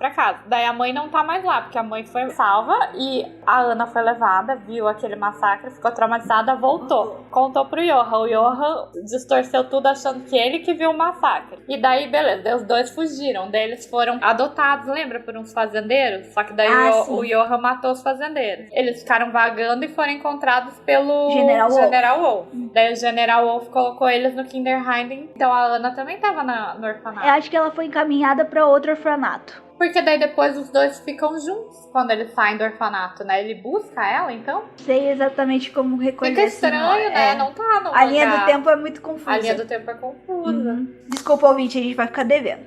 Daí a mãe não tá mais lá, porque a mãe foi salva e a Ana foi levada, viu aquele massacre, ficou traumatizada, voltou. Contou pro Johan. O Johan distorceu tudo achando que ele que viu o massacre. E daí, beleza, daí os dois fugiram. Daí eles foram adotados, lembra? Por uns fazendeiros. Só que daí o Johan matou os fazendeiros. Eles ficaram vagando e foram encontrados pelo General Wolf. Daí o General Wolf colocou eles no Kinderheim. Então a Ana também tava no orfanato. Eu acho que ela foi encaminhada pra outro orfanato. Porque daí depois os dois ficam juntos quando eles saem do orfanato, né? Ele busca ela, então? Sei exatamente como reconhecer. Fica estranho, né? Não tá no A linha do tempo é muito confusa. A linha do tempo é confusa. Desculpa, ouvinte, a gente vai ficar devendo.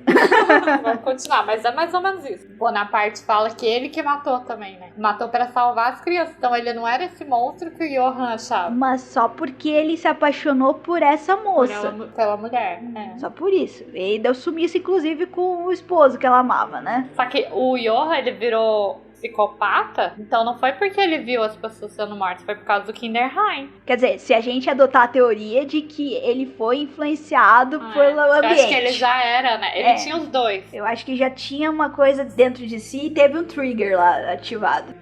Vamos continuar, mas é mais ou menos isso. Bonaparte fala que ele que matou também, né? Matou pra salvar as crianças. Então ele não era esse monstro que o Johan achava. Mas só porque ele se apaixonou por essa moça. Pela mulher, Só por isso. E deu sumiço, inclusive, com o esposo que ela amava, né? Só que o Johan, ele virou psicopata, então não foi porque ele viu as pessoas sendo mortas, foi por causa do Kinderheim. Quer dizer, se a gente adotar a teoria de que ele foi influenciado pelo ambiente. Eu acho que ele já era, né? Ele tinha os dois. Eu acho que já tinha uma coisa dentro de si e teve um trigger lá ativado.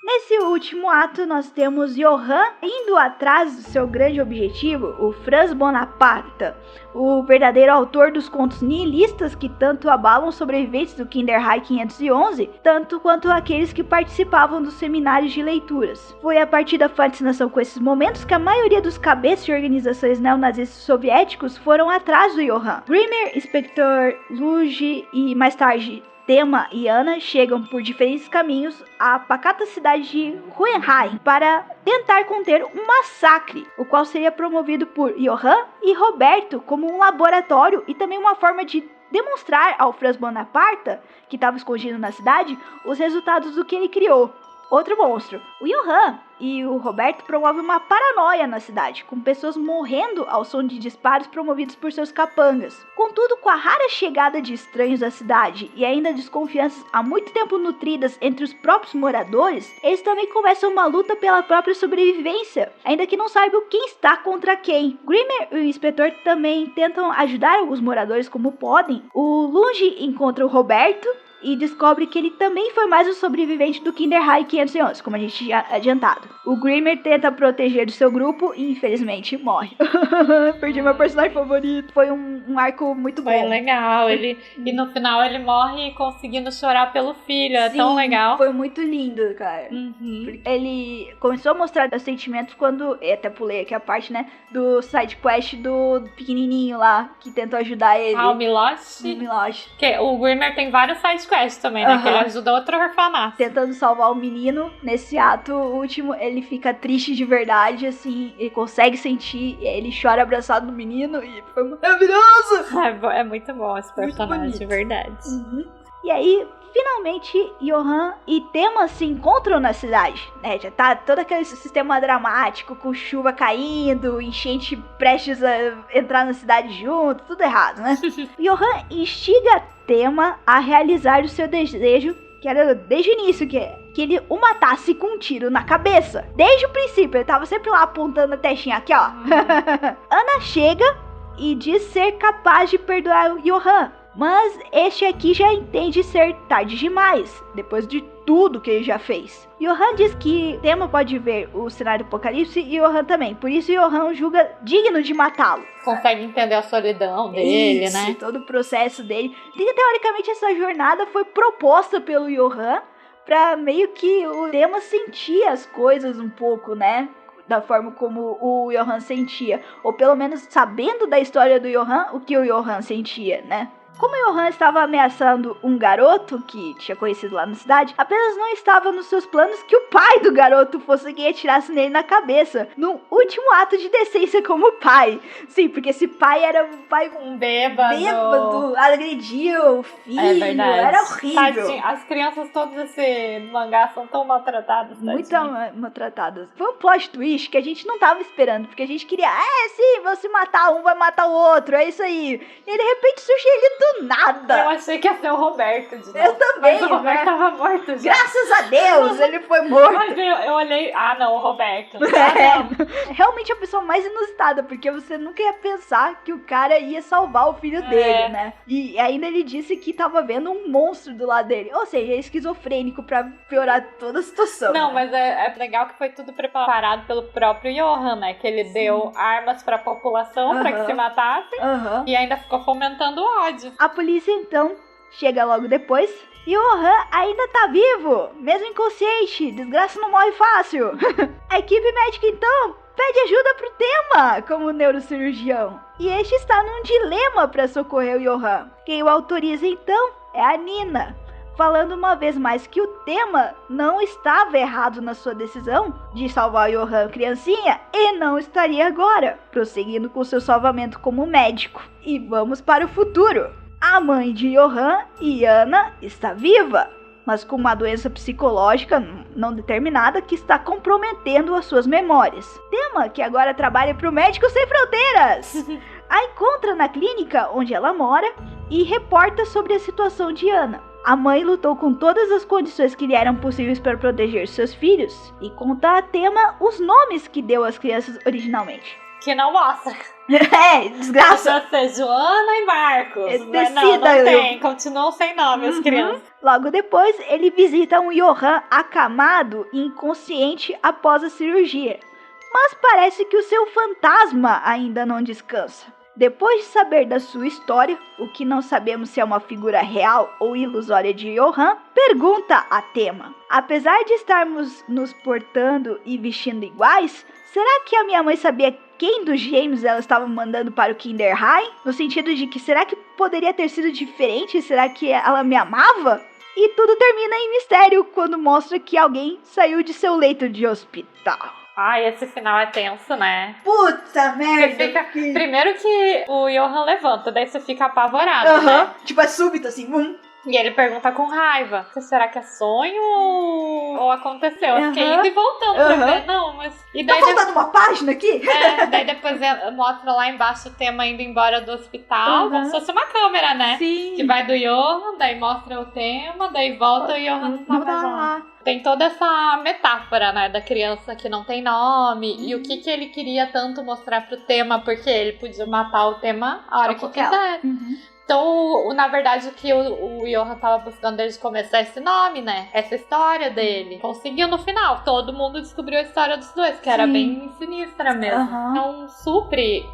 Nesse último ato, nós temos Johann indo atrás do seu grande objetivo, o Franz Bonaparte, o verdadeiro autor dos contos nihilistas que tanto abalam os sobreviventes do Kinderheim 511, tanto quanto aqueles que participavam dos seminários de leituras. Foi a partir da fascinação com esses momentos que a maioria dos cabeças de organizações neonazistas soviéticos foram atrás do Johann. Grimmer, Inspector Luge e mais tarde Tema e Anna chegam por diferentes caminhos à pacata cidade de Hohenheim para tentar conter um massacre, o qual seria promovido por Johann e Roberto como um laboratório e também uma forma de demonstrar ao Franz Bonaparte, que estava escondido na cidade, os resultados do que ele criou. Outro monstro. O Johann e o Roberto promovem uma paranoia na cidade, com pessoas morrendo ao som de disparos promovidos por seus capangas. Contudo, com a rara chegada de estranhos à cidade e ainda desconfianças há muito tempo nutridas entre os próprios moradores, eles também começam uma luta pela própria sobrevivência, ainda que não saibam quem está contra quem. Grimmer e o inspetor também tentam ajudar os moradores como podem. O Lunge encontra o Roberto e descobre que ele também foi mais um sobrevivente do Kinderheim 511, como a gente já adiantado. O Grimmer tenta proteger do seu grupo e infelizmente morre. Perdi meu personagem favorito. Foi um arco muito bom. Foi legal. E no final ele morre conseguindo chorar pelo filho. É tão legal. Foi muito lindo, cara. Ele começou a mostrar os sentimentos quando... Eu até pulei aqui a parte, né? Do side quest do pequenininho lá, que tentou ajudar ele. O Milosh. O Grimmer tem vários side quests também, né? Que ele ajuda outro orfanato. Tentando salvar o menino. Nesse ato último, ele fica triste de verdade, assim. Ele consegue sentir, ele chora abraçado no menino e foi maravilhoso! É muito bom esse personagem, de verdade. E aí, finalmente, Johann e Tema se encontram na cidade, né? Já tá todo aquele sistema dramático, com chuva caindo, enchente prestes a entrar na cidade junto, tudo errado, né? Johann instiga Tema a realizar o seu desejo, que era desde o início, que ele o matasse com um tiro na cabeça. Desde o princípio, ele tava sempre lá apontando a testinha aqui, ó. Ana chega e diz ser capaz de perdoar o Johann, mas este aqui já entende ser tarde demais, depois de tudo que ele já fez. Johann diz que Tema pode ver o cenário do apocalipse e Johann também, por isso Johann julga digno de matá-lo. Consegue entender a solidão dele, né? Todo o processo dele. E, teoricamente, essa jornada foi proposta pelo Johann pra meio que o Tema sentir as coisas um pouco, né? Da forma como o Johann sentia. Ou pelo menos sabendo da história do Johann, o que o Johann sentia, né? Como Johann estava ameaçando um garoto que tinha conhecido lá na cidade, apenas não estava nos seus planos que o pai do garoto fosse quem atirasse nele na cabeça, no último ato de decência como pai. Sim, porque esse pai era um pai bêbado, agredia o filho, era horrível. Tadinho, as crianças todas desse mangá são tão maltratadas. Muito maltratadas. Foi um plot twist que a gente não tava esperando, porque a gente queria, sim, você matar um, vai matar o outro, é isso aí. E de repente surge ele do nada. Eu achei que ia ser o Roberto de novo. Eu também, mas o Roberto tava morto já. Graças a Deus, ele foi morto. Mas eu olhei, não, o Roberto. Realmente a pessoa mais inusitada, porque você nunca ia pensar que o cara ia salvar o filho dele, né? E ainda ele disse que tava vendo um monstro do lado dele. Ou seja, é esquizofrênico pra piorar toda a situação. Não, mas é legal que foi tudo preparado pelo próprio Johann, né? Que ele deu armas pra população pra que se matassem. E ainda ficou fomentando o ódio. A polícia, então, chega logo depois. E o Johann ainda tá vivo, mesmo inconsciente. Desgraça não morre fácil. A equipe médica, então, pede ajuda pro Tema como neurocirurgião. E este está num dilema para socorrer o Johann. Quem o autoriza, então, é a Nina, falando uma vez mais que o Tema não estava errado na sua decisão de salvar o Johann criancinha e não estaria agora, prosseguindo com seu salvamento como médico. E vamos para o futuro. A mãe de Johann e Anna está viva. mas com uma doença psicológica não determinada que está comprometendo as suas memórias. Tema, que agora trabalha para o Médicos Sem Fronteiras, a encontra na clínica onde ela mora e reporta sobre a situação de Ana. A mãe lutou com todas as condições que lhe eram possíveis para proteger seus filhos e conta a Tema os nomes que deu às crianças originalmente. Que não mostra. Desgraça. Pode ser Joana e Marcos. Mas não Decida, tem. Continuam sem nome as crianças. Logo depois, ele visita um Johan acamado e inconsciente após a cirurgia. Mas parece que o seu fantasma ainda não descansa. Depois de saber da sua história, o que não sabemos se é uma figura real ou ilusória de Johan, pergunta a Tema: apesar de estarmos nos portando e vestindo iguais, será que a minha mãe sabia quem dos gêmeos ela estava mandando para o Kinderheim? No sentido de que será que poderia ter sido diferente? Será que ela me amava? E tudo termina em mistério quando mostra que alguém saiu de seu leito de hospital. Ai, esse final é tenso, né? Puta merda! Primeiro que o Johan levanta, daí você fica apavorado, né? Tipo, é súbito assim. E ele pergunta com raiva: será que é sonho ou aconteceu? Eu fiquei indo e voltando pra ver. Não, mas... E daí tá faltando uma página aqui? Daí depois mostra lá embaixo o Tema indo embora do hospital, como se fosse uma câmera, né? Sim. Que vai do Johan, daí mostra o Tema, daí volta e o Johan não tá mais lá. Tem toda essa metáfora, né, da criança que não tem nome e o que ele queria tanto mostrar pro Tema, porque ele podia matar o Tema a hora que quiser. Então, na verdade, o que o Johan tava buscando desde o começo é esse nome, né? Essa história dele. Conseguiu no final. Todo mundo descobriu a história dos dois, que era bem sinistra mesmo. Então, supre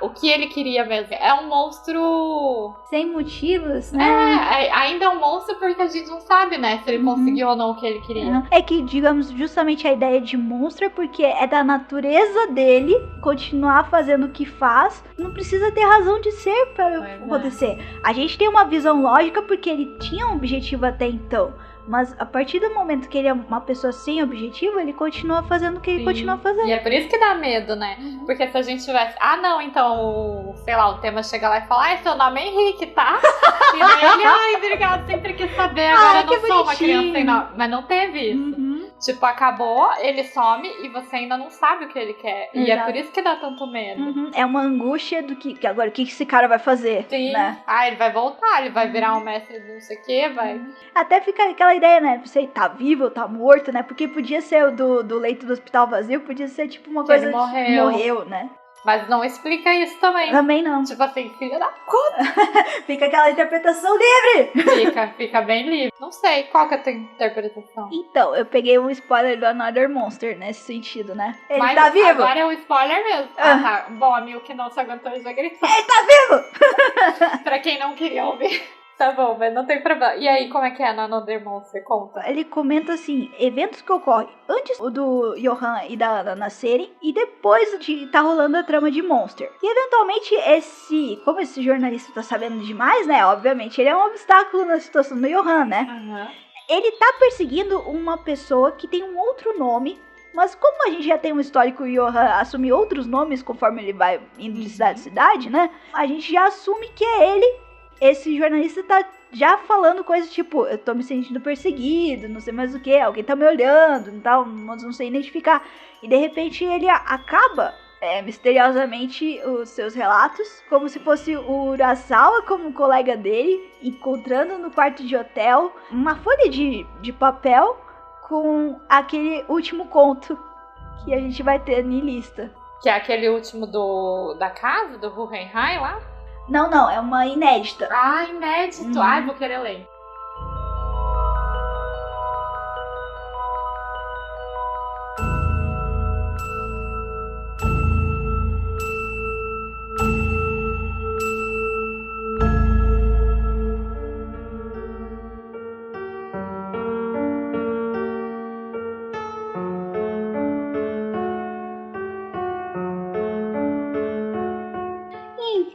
o que ele queria mesmo. É um monstro... sem motivos, né? Ainda é um monstro porque a gente não sabe, né? Se ele conseguiu ou não o que ele queria. É que, digamos, justamente a ideia de monstro é porque é da natureza dele continuar fazendo o que faz. Não precisa ter razão de ser para acontecer. A gente tem uma visão lógica porque ele tinha um objetivo até então. Mas a partir do momento que ele é uma pessoa sem objetivo, ele continua fazendo o que ele continua fazendo. E é por isso que dá medo, né? Porque se a gente tivesse... então, sei lá, o Tema chega lá e fala: seu nome é Henrique, tá? E daí ele, obrigado, sempre quis saber, agora eu não sou uma criança sem nome. Mas não teve isso. Tipo, acabou, ele some e você ainda não sabe o que ele quer. Exato. E é por isso que dá tanto medo. É uma angústia do que agora, o que esse cara vai fazer? Sim. Né? Ele vai voltar, ele vai virar um mestre de não sei o que, vai... Até fica aquela ideia, né? Você tá vivo ou tá morto, né? Porque podia ser o do leito do hospital vazio, podia ser tipo uma coisa ele morreu, né? Mas não explica isso também. Também não. Tipo assim, filha da puta. Fica aquela interpretação livre. Fica bem livre. Não sei, qual que é a tua interpretação? Então, eu peguei um spoiler do Another Monster nesse sentido, né? Ele mas tá vivo. Agora é um spoiler mesmo. Tá. Bom, a Milk não se aguentou e já gritou. Ele tá vivo! Pra quem não queria ouvir. Tá bom, mas não tem problema. E aí, como é que é no Another Monster? Conta. Ele comenta assim, eventos que ocorrem antes do Johan e da Ana nascerem e depois de tá rolando a trama de Monster. E eventualmente como esse jornalista tá sabendo demais, né? Obviamente ele é um obstáculo na situação do Johan, né? Ele tá perseguindo uma pessoa que tem um outro nome. Mas como a gente já tem um histórico e o Johan assume outros nomes conforme ele vai indo de cidade em cidade, né? A gente já assume que é ele. Esse jornalista tá já falando coisas tipo: eu tô me sentindo perseguido, não sei mais o que, alguém tá me olhando e tal, mas não sei identificar. E de repente ele acaba, misteriosamente, os seus relatos, como se fosse o Urasawa como colega dele, encontrando no quarto de hotel uma folha de papel com aquele último conto que a gente vai ter em lista. Que é aquele último da casa, do Hohenheim lá? Não, é uma inédita. Inédito. Vou querer ler.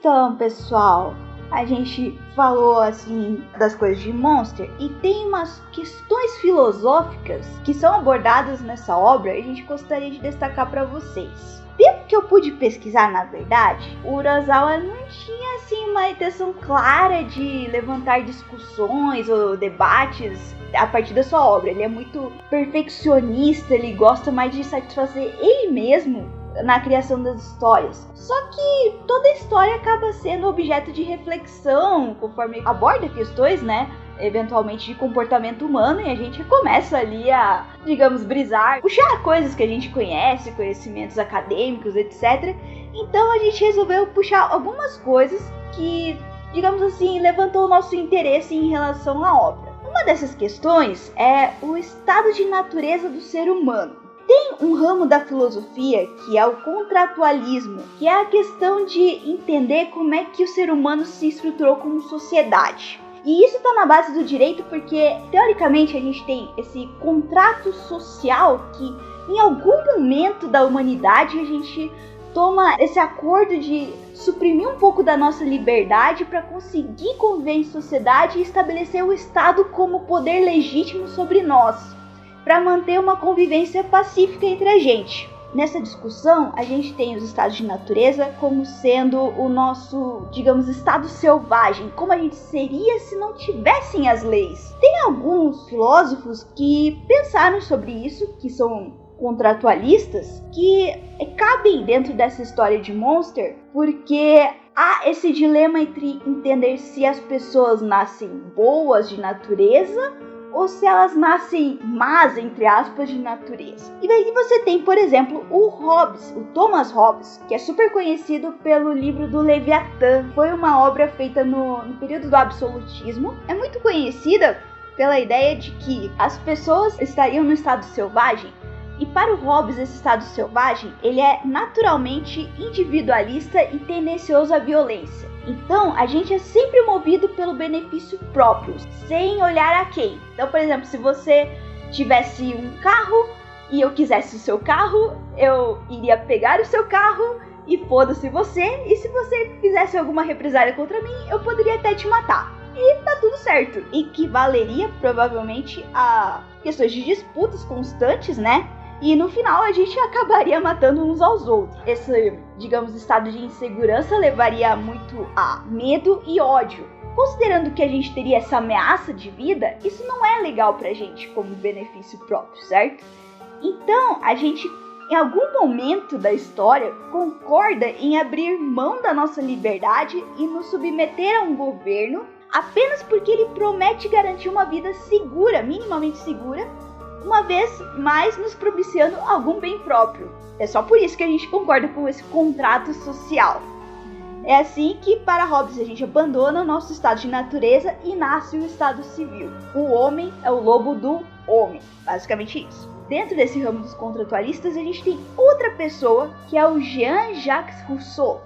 Então, pessoal, a gente falou assim das coisas de Monster e tem umas questões filosóficas que são abordadas nessa obra e a gente gostaria de destacar para vocês. Pelo que eu pude pesquisar, na verdade, o Urasawa não tinha assim uma intenção clara de levantar discussões ou debates a partir da sua obra. Ele é muito perfeccionista, ele gosta mais de satisfazer ele mesmo na criação das histórias. Só que toda a história acaba sendo objeto de reflexão conforme aborda questões, né, eventualmente de comportamento humano, e a gente começa ali a, digamos, brisar, puxar coisas que a gente conhece, conhecimentos acadêmicos, etc. Então a gente resolveu puxar algumas coisas que, digamos assim, levantou o nosso interesse em relação à obra. Uma dessas questões é o estado de natureza do ser humano. Tem um ramo da filosofia que é o contratualismo, que é a questão de entender como é que o ser humano se estruturou como sociedade. E isso está na base do direito porque, teoricamente, a gente tem esse contrato social que, em algum momento da humanidade, a gente toma esse acordo de suprimir um pouco da nossa liberdade para conseguir conviver em sociedade e estabelecer o Estado como poder legítimo sobre nós, para manter uma convivência pacífica entre a gente. Nessa discussão, a gente tem os estados de natureza como sendo o nosso, digamos, estado selvagem, como a gente seria se não tivessem as leis. Tem alguns filósofos que pensaram sobre isso, que são contratualistas, que cabem dentro dessa história de Monster, porque há esse dilema entre entender se as pessoas nascem boas de natureza ou se elas nascem más, entre aspas, de natureza. E daí você tem, por exemplo, o Hobbes, o Thomas Hobbes, que é super conhecido pelo livro do Leviatã. Foi uma obra feita no período do absolutismo. É muito conhecida pela ideia de que as pessoas estariam no estado selvagem. E para o Hobbes, esse estado selvagem, ele é naturalmente individualista e tendencioso à violência. Então, a gente é sempre movido pelo benefício próprio, sem olhar a quem. Então, por exemplo, se você tivesse um carro e eu quisesse o seu carro, eu iria pegar o seu carro e foda-se você. E se você fizesse alguma represália contra mim, eu poderia até te matar. E tá tudo certo. Equivaleria provavelmente a questões de disputas constantes, né? E no final a gente acabaria matando uns aos outros. Esse, digamos, estado de insegurança levaria muito a medo e ódio. Considerando que a gente teria essa ameaça de vida, isso não é legal pra gente como benefício próprio, certo? Então a gente, em algum momento da história, concorda em abrir mão da nossa liberdade e nos submeter a um governo apenas porque ele promete garantir uma vida segura, minimamente segura, uma vez mais nos propiciando algum bem próprio. É só por isso que a gente concorda com esse contrato social. É assim que, para Hobbes, a gente abandona o nosso estado de natureza e nasce o estado civil. O homem é o lobo do homem, basicamente isso. Dentro desse ramo dos contratualistas, a gente tem outra pessoa, que é o Jean-Jacques Rousseau.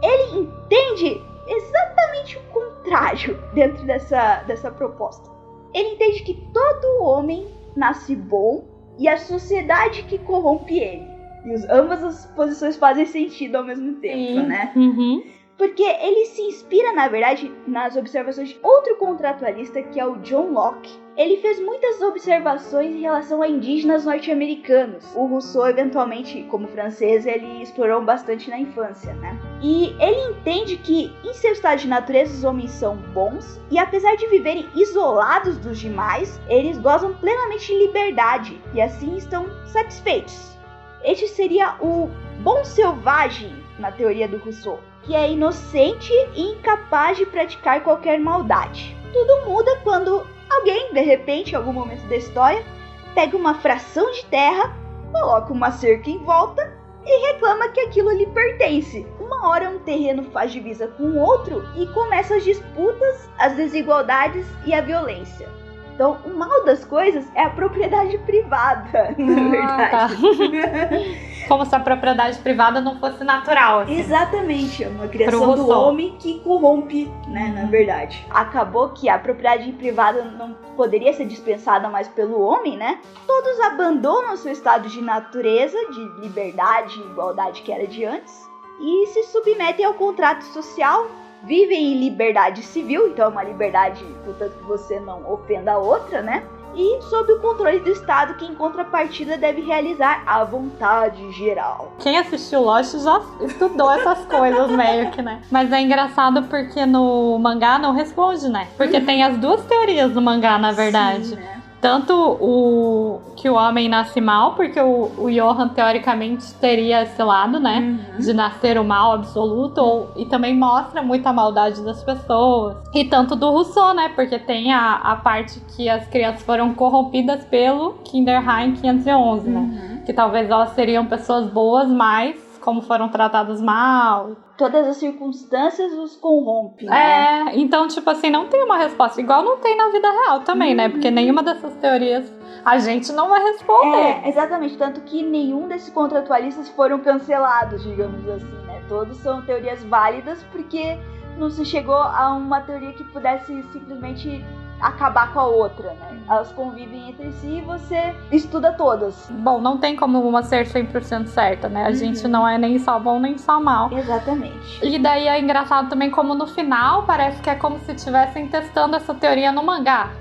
Ele entende exatamente o contrário dentro dessa proposta. Ele entende que todo homem nasce bom e a sociedade que corrompe ele. E ambas as posições fazem sentido ao mesmo tempo, né? Uhum. Porque ele se inspira, na verdade, nas observações de outro contratualista, que é o John Locke. Ele fez muitas observações em relação a indígenas norte-americanos. O Rousseau, eventualmente, como francês, ele explorou bastante na infância, né? E ele entende que, em seu estado de natureza, os homens são bons, e apesar de viverem isolados dos demais, eles gozam plenamente de liberdade, e assim estão satisfeitos. Este seria o bom selvagem, na teoria do Rousseau, que é inocente e incapaz de praticar qualquer maldade. Tudo muda quando alguém, de repente, em algum momento da história, pega uma fração de terra, coloca uma cerca em volta e reclama que aquilo lhe pertence. Uma hora um terreno faz divisa com o outro e começam as disputas, as desigualdades e a violência. Então, o mal das coisas é a propriedade privada, na verdade. Tá. Como se a propriedade privada não fosse natural. Assim. Exatamente, é uma criação do homem que corrompe, né, na verdade. Acabou que a propriedade privada não poderia ser dispensada mais pelo homem, né? Todos abandonam seu estado de natureza, de liberdade e igualdade que era de antes, e se submetem ao contrato social. Vivem em liberdade civil, então é uma liberdade, portanto, que você não ofenda a outra, né? e sob o controle do Estado, que em contrapartida deve realizar a vontade geral. Quem assistiu Lost já estudou essas coisas meio que, né? Mas é engraçado porque no mangá não responde, né? Porque tem as duas teorias no mangá, na verdade. Sim, né? Tanto que o homem nasce mal, porque o Johan teoricamente teria esse lado, né? De nascer o mal absoluto, e também mostra muita maldade das pessoas. E tanto do Rousseau, né? Porque tem a parte que as crianças foram corrompidas pelo Kinderheim 511, né? Que talvez elas seriam pessoas boas, mas como foram tratadas mal. Todas as circunstâncias os corrompem, né? Então, tipo assim, não tem uma resposta. Igual não tem na vida real também, né? Porque nenhuma dessas teorias a gente não vai responder. Exatamente. Tanto que nenhum desses contratualistas foram cancelados, digamos assim, né? Todos são teorias válidas porque não se chegou a uma teoria que pudesse simplesmente acabar com a outra, né? Elas convivem entre si e você estuda todas. Bom, não tem como uma ser 100% certa, né? A gente não é nem só bom nem só mal. Exatamente. E daí é engraçado também como no final parece que é como se estivessem testando essa teoria no mangá.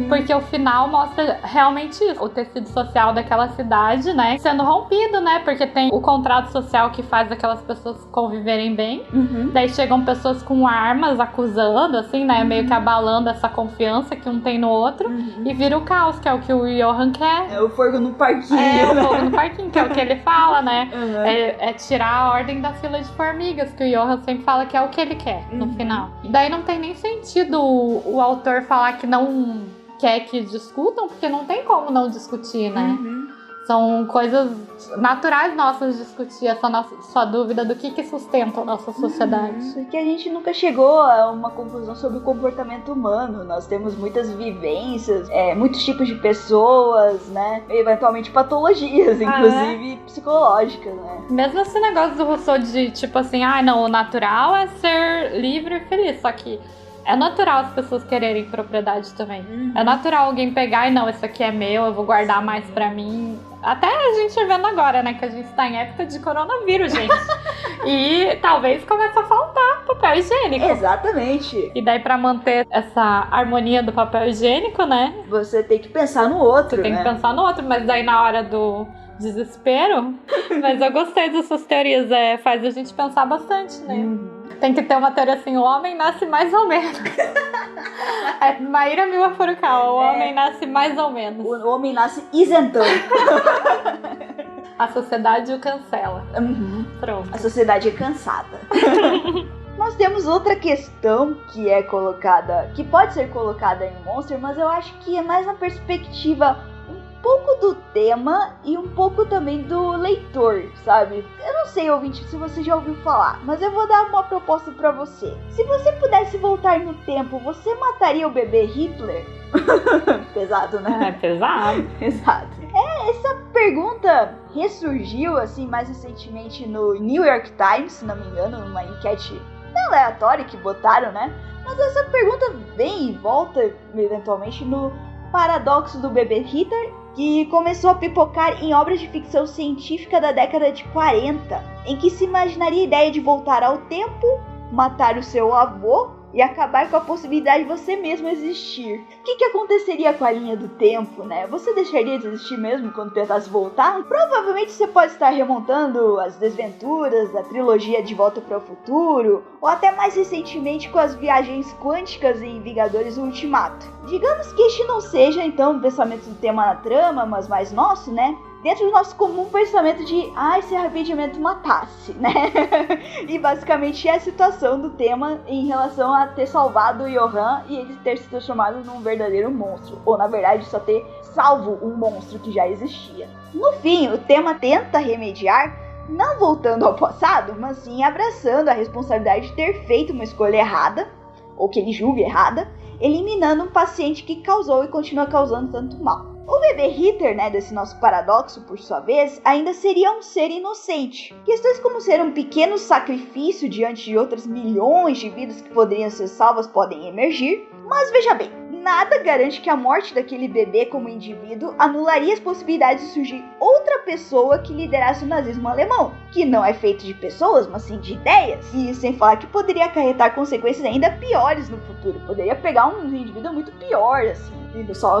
Porque o final mostra realmente isso. O tecido social daquela cidade, né? Sendo rompido, né? Porque tem o contrato social que faz aquelas pessoas conviverem bem. Daí chegam pessoas com armas acusando, assim, né? Meio que abalando essa confiança que um tem no outro. E vira o caos, que é o que o Johan quer. É o fogo no parquinho. O fogo no parquinho, que é o que ele fala, né? É tirar a ordem da fila de formigas, que o Johan sempre fala que é o que ele quer no final. Daí não tem nem sentido o autor falar que não quer que discutam, porque não tem como não discutir, né? São coisas naturais nossas discutir sua dúvida do que sustenta a nossa sociedade. Porque a gente nunca chegou a uma conclusão sobre o comportamento humano. Nós temos muitas vivências, muitos tipos de pessoas, né? Eventualmente patologias, inclusive psicológicas, né? Mesmo esse negócio do Rousseau de tipo assim, não, o natural é ser livre e feliz, só que é natural as pessoas quererem propriedade também. É natural alguém pegar e não, isso aqui é meu, eu vou guardar mais pra mim. Até a gente vendo agora, né, que a gente tá em época de coronavírus, gente. E talvez comece a faltar papel higiênico. Exatamente. E daí pra manter essa harmonia do papel higiênico, né? Você tem que pensar no outro, Você tem que pensar no outro, mas daí na hora do desespero... Mas eu gostei dessas teorias, faz a gente pensar bastante, né? Tem que ter uma teoria assim, o homem nasce mais ou menos. Maíra Mila Furukawa, o homem nasce mais ou menos. O homem nasce isentão. A sociedade o cancela. Pronto. A sociedade é cansada. Nós temos outra questão que é colocada, que pode ser colocada em Monster, mas eu acho que é mais na perspectiva um pouco do tema e um pouco também do leitor, sabe? Eu não sei, ouvinte, se você já ouviu falar, mas eu vou dar uma proposta pra você. Se você pudesse voltar no tempo, você mataria o bebê Hitler? Pesado, né? É pesado. Exato. Essa pergunta ressurgiu, assim, mais recentemente no New York Times, se não me engano, numa enquete aleatória que botaram, né? Mas essa pergunta vem e volta, eventualmente, no paradoxo do bebê Hitler, que começou a pipocar em obras de ficção científica da década de 40, em que se imaginaria a ideia de voltar ao tempo, matar o seu avô e acabar com a possibilidade de você mesmo existir. O que aconteceria com a linha do tempo, né? Você deixaria de existir mesmo quando tentasse voltar? Provavelmente você pode estar remontando as desventuras da trilogia De Volta para o Futuro, ou até mais recentemente com as viagens quânticas em Vingadores Ultimato. Digamos que este não seja, então, o pensamento do tema na trama, mas mais nosso, né? Dentro do nosso comum pensamento de se a arrependimento matasse, né? E basicamente é a situação do tema em relação a ter salvado o Johan e ele ter se transformado num verdadeiro monstro. Ou na verdade só ter salvo um monstro que já existia. No fim, o tema tenta remediar, não voltando ao passado, mas sim abraçando a responsabilidade de ter feito uma escolha errada, ou que ele julgue errada, eliminando um paciente que causou e continua causando tanto mal. O bebê Hitler, né, desse nosso paradoxo, por sua vez, ainda seria um ser inocente. Questões como ser um pequeno sacrifício diante de outras milhões de vidas que poderiam ser salvas podem emergir, mas veja bem, nada garante que a morte daquele bebê como indivíduo anularia as possibilidades de surgir outra pessoa que liderasse o nazismo alemão, que não é feito de pessoas, mas sim de ideias, e sem falar que poderia acarretar consequências ainda piores no futuro, poderia pegar um indivíduo muito pior, assim.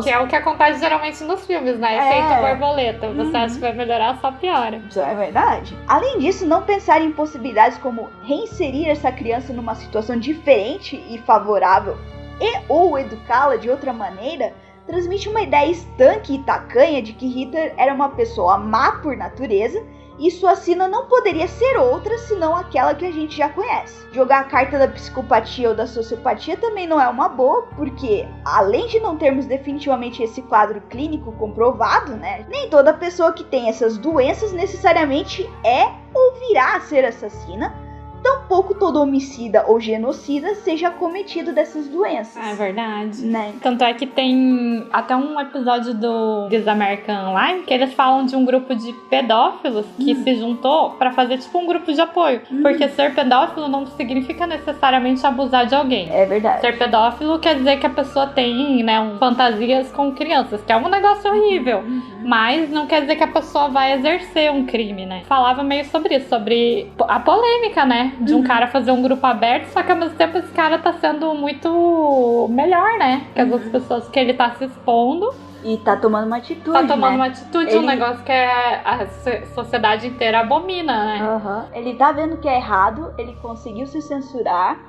Que é o que acontece geralmente nos filmes, né? Efeito borboleta. Você acha que vai melhorar, só piora. Isso é verdade. Além disso, não pensar em possibilidades como reinserir essa criança numa situação diferente e favorável e ou educá-la de outra maneira transmite uma ideia estanque e tacanha de que Hitler era uma pessoa má por natureza e sua sina não poderia ser outra senão aquela que a gente já conhece. Jogar a carta da psicopatia ou da sociopatia também não é uma boa, porque além de não termos definitivamente esse quadro clínico comprovado, né, nem toda pessoa que tem essas doenças necessariamente é ou virá a ser assassina, tampouco todo homicida ou genocida seja cometido dessas doenças. É verdade. Né? Tanto é que tem até um episódio do This American Life que eles falam de um grupo de pedófilos que se juntou pra fazer tipo um grupo de apoio. Porque ser pedófilo não significa necessariamente abusar de alguém. É verdade. Ser pedófilo quer dizer que a pessoa tem, né, fantasias com crianças, que é um negócio horrível. Mas não quer dizer que a pessoa vai exercer um crime, né? Falava meio sobre isso, sobre a polêmica, né? De um cara fazer um grupo aberto, só que ao mesmo tempo esse cara tá sendo muito melhor, né? Que as outras pessoas que ele tá se expondo. E tá tomando uma atitude, Tá tomando né? uma atitude, um negócio que a sociedade inteira abomina, né? Ele tá vendo que é errado, ele conseguiu se censurar,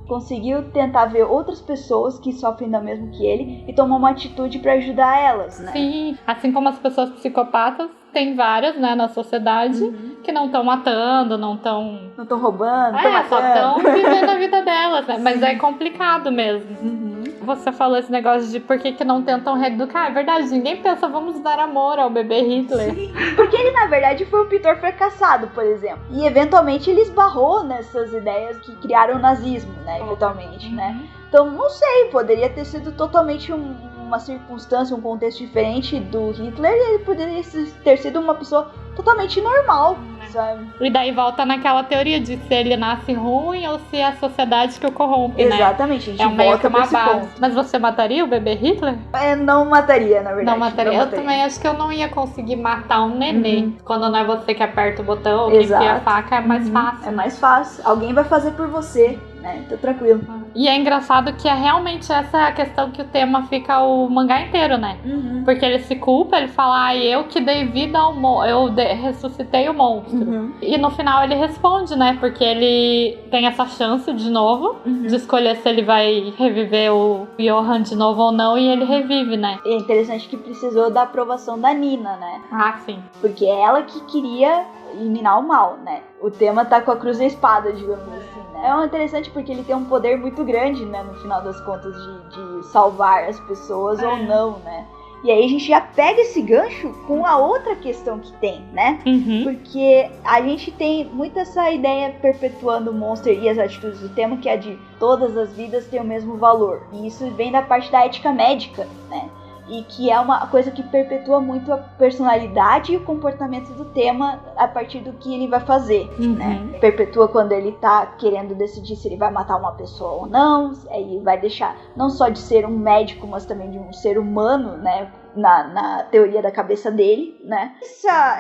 conseguiu tentar ver outras pessoas que sofrem do mesmo que ele e tomar uma atitude pra ajudar elas, né? Sim, assim como as pessoas psicopatas, tem várias, né, na sociedade que não estão matando, não estão roubando, só estão vivendo a vida delas, né? Mas é complicado mesmo. Você falou esse negócio de por que não tentam reeducar. É verdade, ninguém pensa, vamos dar amor ao bebê Hitler. Sim, porque ele, na verdade, foi um pintor fracassado, por exemplo. E, eventualmente, ele esbarrou nessas ideias que criaram o nazismo, né? Eventualmente, né? Então, não sei, poderia ter sido totalmente uma circunstância, um contexto diferente do Hitler. E ele poderia ter sido uma pessoa totalmente normal, sabe? E daí volta naquela teoria de se ele nasce ruim ou se é a sociedade que o corrompe, Exatamente, né? A gente volta pra esse ponto. Mas você mataria o bebê Hitler? Não mataria, na verdade. Não mataria. Eu também acho que eu não ia conseguir matar um nenê. Quando não é você que aperta o botão ou que enfia a faca, é mais fácil. É mais fácil. Alguém vai fazer por você, né? Então, tranquilo. E é engraçado que é realmente essa a questão que o tema fica o mangá inteiro, né? Porque ele se culpa, ele fala, eu que dei vida ao monstro, ressuscitei o monstro. E no final ele responde, né? Porque ele tem essa chance de novo, de escolher se ele vai reviver o Johan de novo ou não, e ele revive, né? É interessante que precisou da aprovação da Nina, né? Ah, sim. Porque é ela que queria eliminar o mal, né? O tema tá com a cruz e a espada, digamos assim, né? É interessante porque ele tem um poder muito grande, né? No final das contas, de salvar as pessoas ou não, né? E aí a gente já pega esse gancho com a outra questão que tem, né? Porque a gente tem muito essa ideia perpetuando o Monster e as atitudes do tema, que é de todas as vidas têm o mesmo valor. E isso vem da parte da ética médica, né? E que é uma coisa que perpetua muito a personalidade e o comportamento do tema a partir do que ele vai fazer, né? Perpetua quando ele tá querendo decidir se ele vai matar uma pessoa ou não, aí vai deixar não só de ser um médico, mas também de um ser humano, né? Na teoria da cabeça dele, né?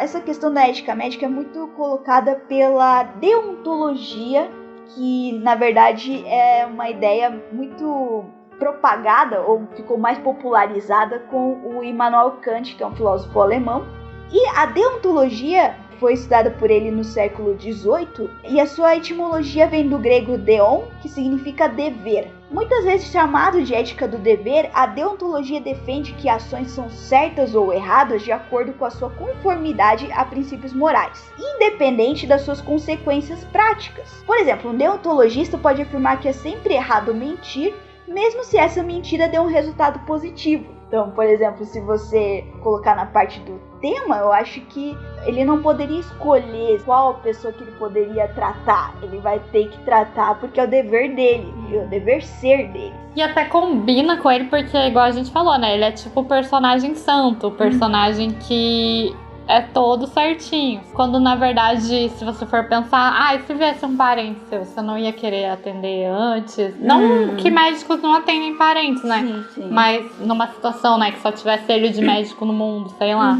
Essa questão da ética médica é muito colocada pela deontologia, que na verdade é uma ideia muito propagada ou ficou mais popularizada com o Immanuel Kant, que é um filósofo alemão. E a deontologia foi estudada por ele no século XVIII e a sua etimologia vem do grego deon, que significa dever. Muitas vezes chamado de ética do dever, a deontologia defende que ações são certas ou erradas de acordo com a sua conformidade a princípios morais, independente das suas consequências práticas. Por exemplo, um deontologista pode afirmar que é sempre errado mentir, mesmo se essa mentira dê um resultado positivo. Então, por exemplo, se você colocar na parte do tema, eu acho que ele não poderia escolher qual pessoa que ele poderia tratar. Ele vai ter que tratar porque é o dever dele, é o dever ser dele. E até combina com ele porque, igual a gente falou, né? Ele é tipo o personagem santo, o personagem que é todo certinho. Quando na verdade, se você for pensar, e se viesse um parente seu, você não ia querer atender antes? Não que médicos não atendem parentes, né? Sim. Mas numa situação, né, que só tivesse ele de médico no mundo, sei lá.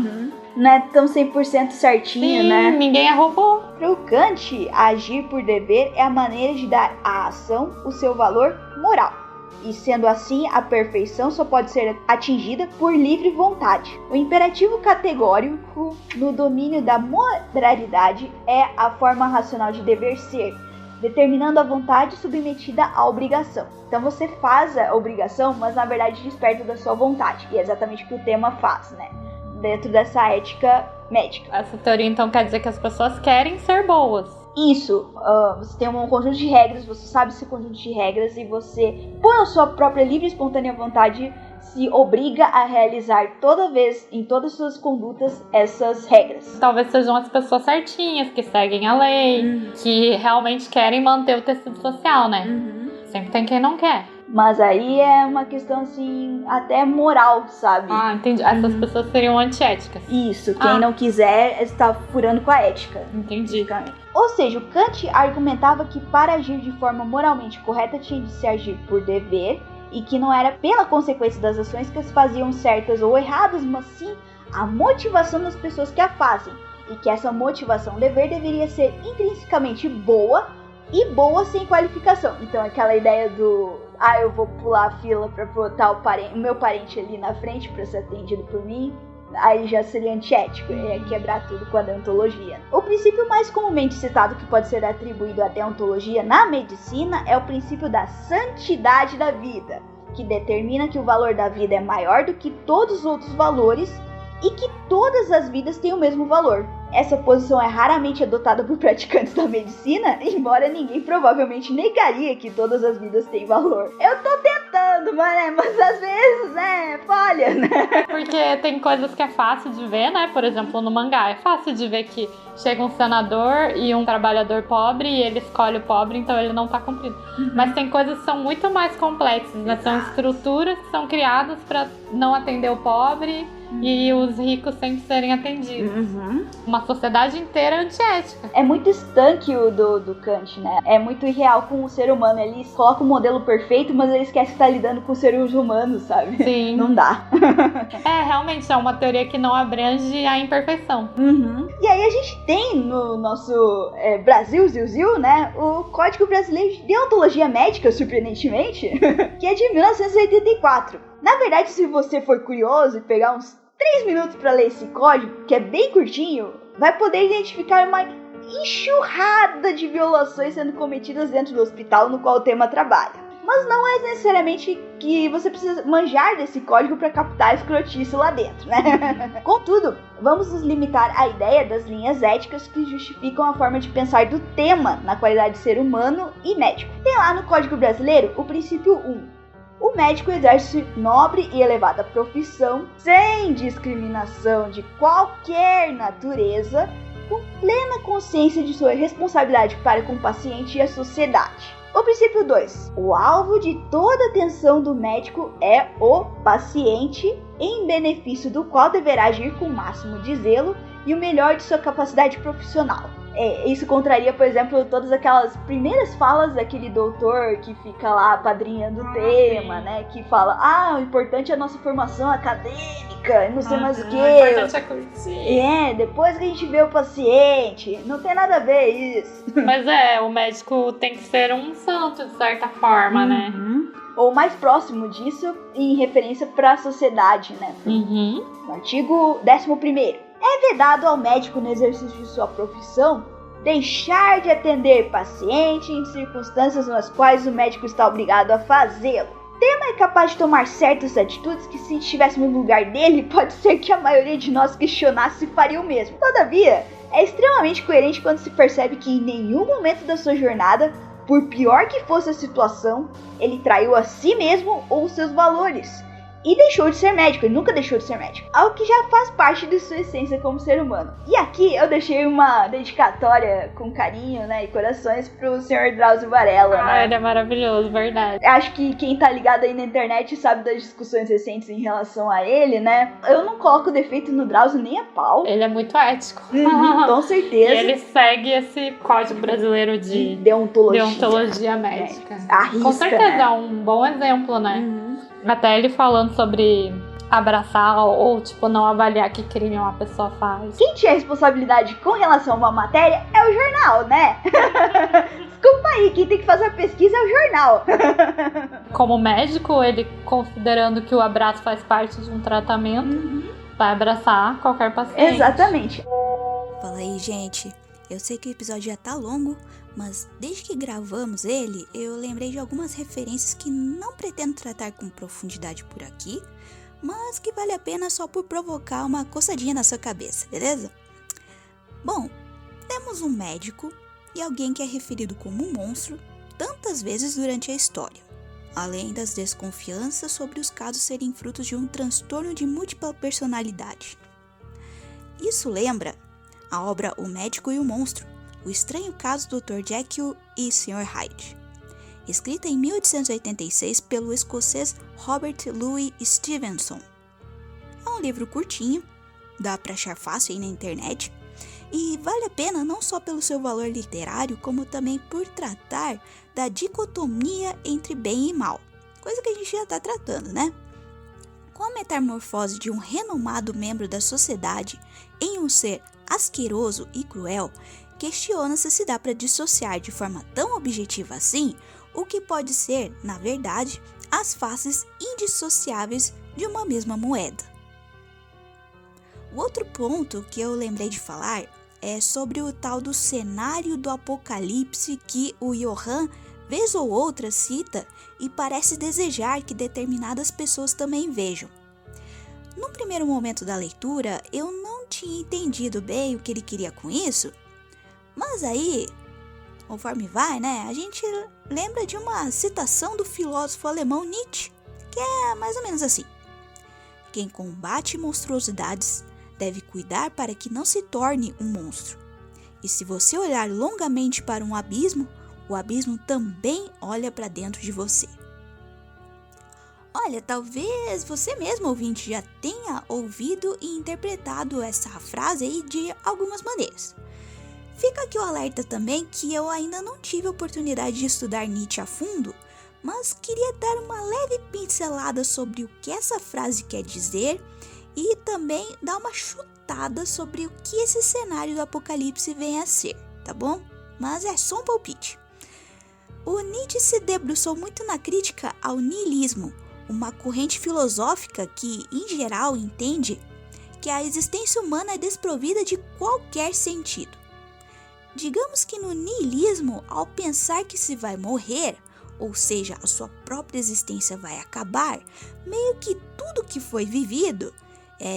Não é tão 100% certinho, Sim, né? ninguém é robô. Para o Kant, agir por dever é a maneira de dar à ação o seu valor moral. E sendo assim, a perfeição só pode ser atingida por livre vontade. O imperativo categórico no domínio da moralidade é a forma racional de dever ser, determinando a vontade submetida à obrigação. Então você faz a obrigação, mas na verdade desperta da sua vontade. E é exatamente o que o tema faz, né? Dentro dessa ética médica. Essa teoria então quer dizer que as pessoas querem ser boas. Isso, você tem um conjunto de regras, você sabe esse conjunto de regras e você, por a sua própria livre e espontânea vontade, se obriga a realizar toda vez, em todas as suas condutas, essas regras. Talvez sejam as pessoas certinhas, que seguem a lei, que realmente querem manter o tecido social, né? Sempre tem quem não quer. Mas aí é uma questão, assim, até moral, sabe? Entendi. Essas pessoas seriam antiéticas. Isso, quem não quiser está furando com a ética. Entendi. Ou seja, o Kant argumentava que para agir de forma moralmente correta tinha de se agir por dever e que não era pela consequência das ações que as faziam certas ou erradas, mas sim a motivação das pessoas que a fazem. E que essa motivação dever deveria ser intrinsecamente boa e boa sem qualificação. Então aquela ideia do eu vou pular a fila pra botar o meu parente ali na frente pra ser atendido por mim, aí já seria antiético, ia quebrar tudo com a deontologia. O princípio mais comumente citado que pode ser atribuído à deontologia na medicina é o princípio da santidade da vida, que determina que o valor da vida é maior do que todos os outros valores e que todas as vidas têm o mesmo valor. Essa posição é raramente adotada por praticantes da medicina, embora ninguém provavelmente negaria que todas as vidas têm valor. Eu tô tentando, mas às vezes, falha, né? Porque tem coisas que é fácil de ver, né? Por exemplo, no mangá, é fácil de ver que chega um senador e um trabalhador pobre e ele escolhe o pobre, então ele não tá cumprindo. Mas tem coisas que são muito mais complexas, né? São estruturas que são criadas pra não atender o pobre e os ricos sempre serem atendidos. Uma sociedade inteira antiética. É muito estanque o do Kant, né? É muito irreal com o ser humano. Eles colocam o modelo perfeito, mas eles esquecem que tá lidando com seres humanos, sabe? Sim. Não dá. Realmente é uma teoria que não abrange a imperfeição. E aí a gente tem no nosso Brasil, Zil, né? O Código Brasileiro de Deontologia Médica, surpreendentemente, que é de 1984. Na verdade, se você for curioso e pegar uns 3 minutos para ler esse código, que é bem curtinho, vai poder identificar uma enxurrada de violações sendo cometidas dentro do hospital no qual o tema trabalha. Mas não é necessariamente que você precisa manjar desse código para captar a escrotice lá dentro, né? Contudo, vamos nos limitar à ideia das linhas éticas que justificam a forma de pensar do tema na qualidade de ser humano e médico. Tem lá no Código Brasileiro o princípio 1. O médico exerce nobre e elevada profissão, sem discriminação de qualquer natureza, com plena consciência de sua responsabilidade para com o paciente e a sociedade. O princípio 2. O alvo de toda atenção do médico é o paciente, em benefício do qual deverá agir com o máximo de zelo e o melhor de sua capacidade profissional. Isso contraria, por exemplo, todas aquelas primeiras falas daquele doutor que fica lá apadrinhando o tema, né? Que fala, o importante é a nossa formação acadêmica, não sei mais o que. O importante é curtir. Depois que a gente vê o paciente, não tem nada a ver isso. Mas o médico tem que ser um santo, de certa forma, né? Ou mais próximo disso, em referência para a sociedade, né? No artigo 11º. É vedado ao médico no exercício de sua profissão deixar de atender paciente em circunstâncias nas quais o médico está obrigado a fazê-lo. O tema é capaz de tomar certas atitudes que, se estivéssemos no lugar dele, pode ser que a maioria de nós questionasse se faria o mesmo. Todavia, é extremamente coerente quando se percebe que em nenhum momento da sua jornada, por pior que fosse a situação, ele traiu a si mesmo ou seus valores. e deixou de ser médico, ele nunca deixou de ser médico. Algo que já faz parte de sua essência como ser humano. E aqui eu deixei uma dedicatória com carinho, né, e corações pro Sr. Drauzio Varela, né? Ele é maravilhoso, verdade. Acho que quem tá ligado aí na internet sabe das discussões recentes em relação a ele, né? Eu não coloco defeito no Drauzio nem a pau. Ele é muito ético. Com certeza. E ele segue esse código brasileiro de deontologia médica. Arrisca, com certeza, né? É um bom exemplo, né? Até ele falando sobre abraçar ou, tipo, não avaliar que crime uma pessoa faz. Quem tinha responsabilidade com relação a uma matéria é o jornal, né? Desculpa aí, quem tem que fazer a pesquisa é o jornal. Como médico, ele considerando que o abraço faz parte de um tratamento, vai abraçar qualquer paciente. Exatamente. Fala aí, gente. Eu sei que o episódio já tá longo, mas desde que gravamos ele, eu lembrei de algumas referências que não pretendo tratar com profundidade por aqui, mas que vale a pena só por provocar uma coçadinha na sua cabeça, beleza? Bom, temos um médico e alguém que é referido como um monstro tantas vezes durante a história, além das desconfianças sobre os casos serem frutos de um transtorno de múltipla personalidade. Isso lembra a obra O Médico e o Monstro, O Estranho Caso do Dr. Jekyll e Sr. Hyde, escrita em 1886 pelo escocês Robert Louis Stevenson. É um livro curtinho, dá pra achar fácil aí na internet, e vale a pena não só pelo seu valor literário, como também por tratar da dicotomia entre bem e mal, coisa que a gente já tá tratando, né? Com a metamorfose de um renomado membro da sociedade em um ser asqueroso e cruel, questiona-se se dá para dissociar de forma tão objetiva assim o que pode ser, na verdade, as faces indissociáveis de uma mesma moeda. O outro ponto que eu lembrei de falar é sobre o tal do cenário do apocalipse que o Johann, vez ou outra, cita e parece desejar que determinadas pessoas também vejam. Num primeiro momento da leitura, eu não tinha entendido bem o que ele queria com isso, mas aí, conforme vai, né, a gente lembra de uma citação do filósofo alemão Nietzsche, que é mais ou menos assim: quem combate monstruosidades deve cuidar para que não se torne um monstro. E se você olhar longamente para um abismo, o abismo também olha para dentro de você. Olha, talvez você mesmo, ouvinte, já tenha ouvido e interpretado essa frase aí de algumas maneiras. Fica aqui o alerta também que eu ainda não tive a oportunidade de estudar Nietzsche a fundo, mas queria dar uma leve pincelada sobre o que essa frase quer dizer e também dar uma chutada sobre o que esse cenário do apocalipse vem a ser, tá bom? Mas é só um palpite. O Nietzsche se debruçou muito na crítica ao niilismo, uma corrente filosófica que, em geral, entende que a existência humana é desprovida de qualquer sentido. Digamos que no niilismo, ao pensar que se vai morrer, ou seja, a sua própria existência vai acabar, meio que tudo que foi vivido,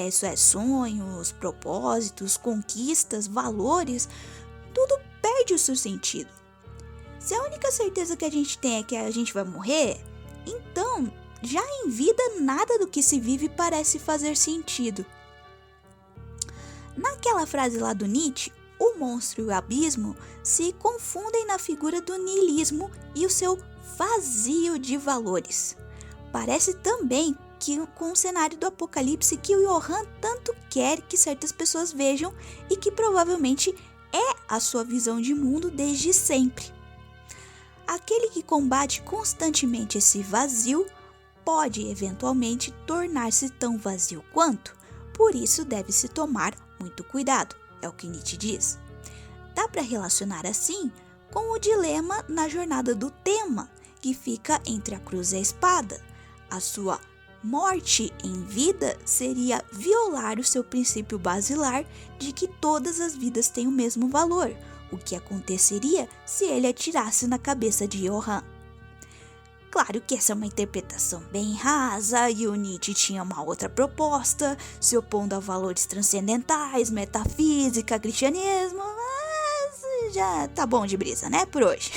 isso é sonhos, propósitos, conquistas, valores, tudo perde o seu sentido. Se a única certeza que a gente tem é que a gente vai morrer, então, já em vida, nada do que se vive parece fazer sentido. Naquela frase lá do Nietzsche, o monstro e o abismo se confundem na figura do niilismo e o seu vazio de valores. Parece também que com o cenário do apocalipse que o Johann tanto quer que certas pessoas vejam e que provavelmente é a sua visão de mundo desde sempre. Aquele que combate constantemente esse vazio pode eventualmente tornar-se tão vazio quanto, por isso deve-se tomar muito cuidado, é o que Nietzsche diz. Dá para relacionar assim com o dilema na jornada do Tema, que fica entre a cruz e a espada. A sua morte em vida seria violar o seu princípio basilar de que todas as vidas têm o mesmo valor, o que aconteceria se ele atirasse na cabeça de Johann. Claro que essa é uma interpretação bem rasa e o Nietzsche tinha uma outra proposta, se opondo a valores transcendentais, metafísica, cristianismo, mas já tá bom de brisa, né, por hoje.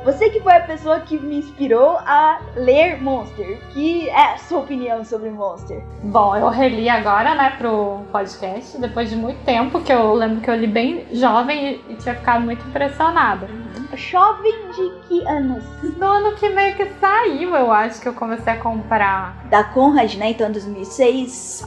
Você que foi a pessoa que me inspirou a ler Monster. O que é a sua opinião sobre Monster? Bom, eu reli agora, né, pro podcast, depois de muito tempo, que eu lembro que eu li bem jovem e tinha ficado muito impressionada. Jovem de que anos? No ano que meio que saiu, eu acho que eu comecei a comprar. Da Conrad, né? Então 2006.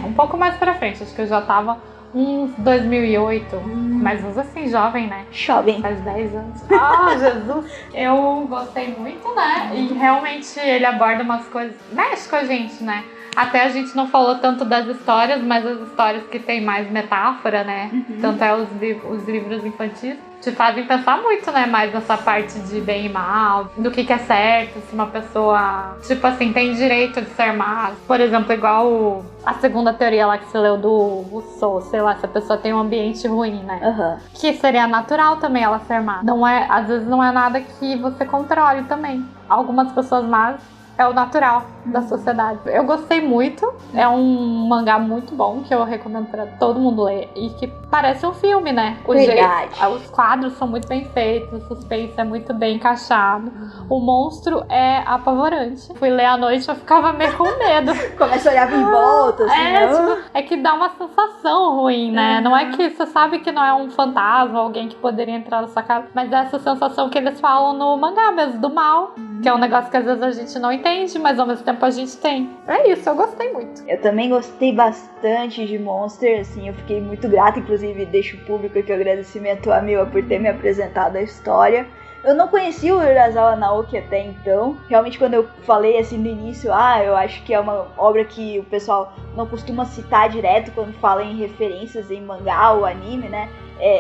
Um pouco mais pra frente, acho que eu já tava uns 2008, mais uns assim, jovem, né? Jovem. Faz 10 anos. Ah, Jesus! Eu gostei muito, né? E realmente ele aborda umas coisas, mexe com a gente, né? Até a gente não falou tanto das histórias, mas as histórias que tem mais metáfora, né? Tanto é os livros infantis, te fazem pensar muito, né? Mais nessa parte de bem e mal, do que é certo, se uma pessoa, tipo assim, tem direito de ser má. Por exemplo, igual a segunda teoria lá que você leu do Rousseau, sei lá, se a pessoa tem um ambiente ruim, né? Que seria natural também ela ser má. Não é, às vezes não é nada que você controle também. Algumas pessoas más é o natural da sociedade. Eu gostei muito. É um mangá muito bom, que eu recomendo pra todo mundo ler. E que parece um filme, né? Os quadros são muito bem feitos, o suspense é muito bem encaixado. O monstro é apavorante. Fui ler à noite, eu ficava meio com medo. Começa a olhar em volta, assim, é que dá uma sensação ruim, né? Não é que você sabe que não é um fantasma, alguém que poderia entrar na sua casa, mas é essa sensação que eles falam no mangá mesmo, do mal. Que é um negócio que às vezes a gente não entende, mas ao mesmo tempo a gente tem. É isso, eu gostei muito. Eu também gostei bastante de Monster, assim, eu fiquei muito grata, inclusive deixo público aqui o agradecimento a Mila por ter me apresentado a história. Eu não conhecia o Urasawa Naoki até então. Realmente, quando eu falei assim no início, eu acho que é uma obra que o pessoal não costuma citar direto quando fala em referências em mangá ou anime, né?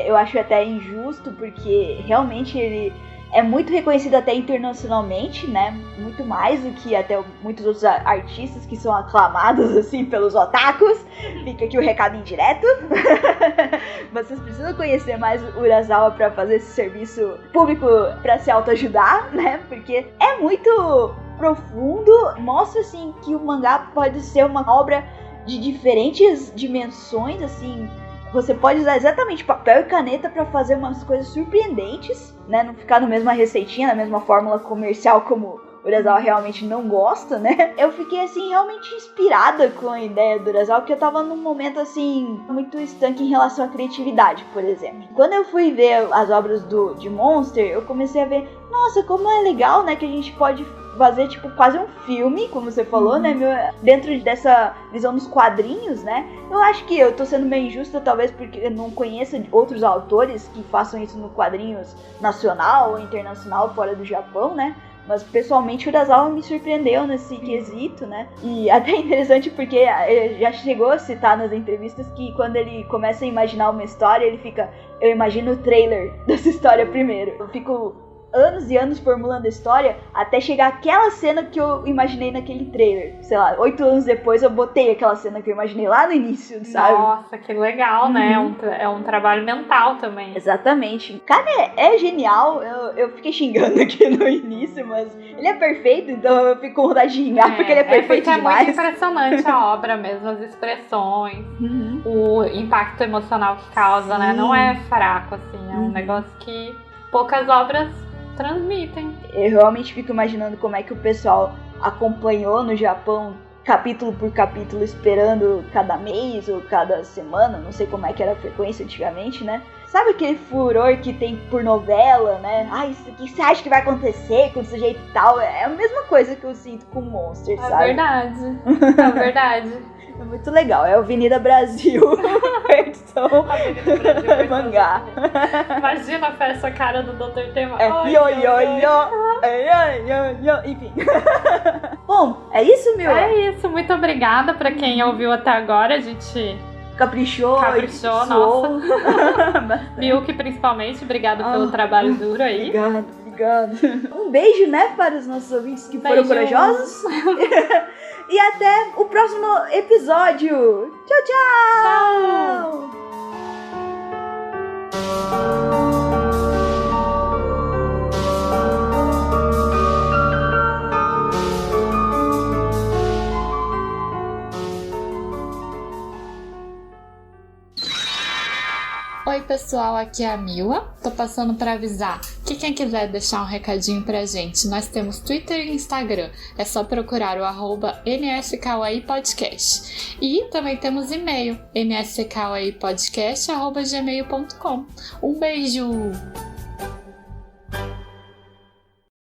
Eu acho até injusto, porque realmente ele é muito reconhecido até internacionalmente, né? Muito mais do que até muitos outros artistas que são aclamados, assim, pelos otakus. Fica aqui o recado indireto. Vocês precisam conhecer mais o Urasawa pra fazer esse serviço público pra se autoajudar, né? Porque é muito profundo. Mostra, assim, que o mangá pode ser uma obra de diferentes dimensões, assim. Você pode usar exatamente papel e caneta pra fazer umas coisas surpreendentes, né? Não ficar na mesma receitinha, na mesma fórmula comercial como o Urasawa realmente não gosta, né? Eu fiquei, assim, realmente inspirada com a ideia do Urasawa, porque eu tava num momento, assim, muito estanque em relação à criatividade, por exemplo. Quando eu fui ver as obras de Monster, eu comecei a ver, nossa, como é legal, né, que a gente pode fazer, tipo, quase um filme, como você falou, né, dentro dessa visão dos quadrinhos, né. Eu acho que eu tô sendo meio injusta, talvez porque eu não conheço outros autores que façam isso no quadrinhos nacional ou internacional fora do Japão, né. Mas, pessoalmente, o Urasawa me surpreendeu nesse quesito, né? E até interessante porque já chegou a citar nas entrevistas que quando ele começa a imaginar uma história, ele fica, eu imagino o trailer dessa história primeiro. Eu fico anos e anos formulando a história até chegar aquela cena que eu imaginei naquele trailer. Sei lá, 8 anos depois eu botei aquela cena que eu imaginei lá no início, sabe? Nossa, que legal, né? É um trabalho mental também. Exatamente. O cara é genial. Eu fiquei xingando aqui no início, mas ele é perfeito, então eu fico com vontade de xingar porque ele é perfeito porque demais. É muito impressionante a obra mesmo, as expressões, o impacto emocional que causa, né? Não é fraco, assim, é um negócio que poucas obras transmitem. Eu realmente fico imaginando como é que o pessoal acompanhou no Japão capítulo por capítulo, esperando cada mês ou cada semana, não sei como é que era a frequência antigamente, né? Sabe aquele furor que tem por novela, né? Isso aqui você acha que vai acontecer com esse jeito e tal? É a mesma coisa que eu sinto com Monster, sabe? É verdade. É muito legal, é a Avenida Brasil versão mangá. Imagina essa cara do Dr. Tema. Enfim. Bom, é isso, Mila? É isso, muito obrigada pra quem ouviu até agora. A gente caprichou, nossa. Milk, principalmente, obrigada pelo trabalho duro aí. Obrigado. Um beijo, né, para os nossos ouvintes que foram corajosos. E até o próximo episódio. Tchau! Oi pessoal, aqui é a Mila. Tô passando para avisar que quem quiser deixar um recadinho pra gente, nós temos Twitter e Instagram. É só procurar o @nskauaipodcast. E também temos e-mail, nskauaipodcast@gmail.com. Um beijo!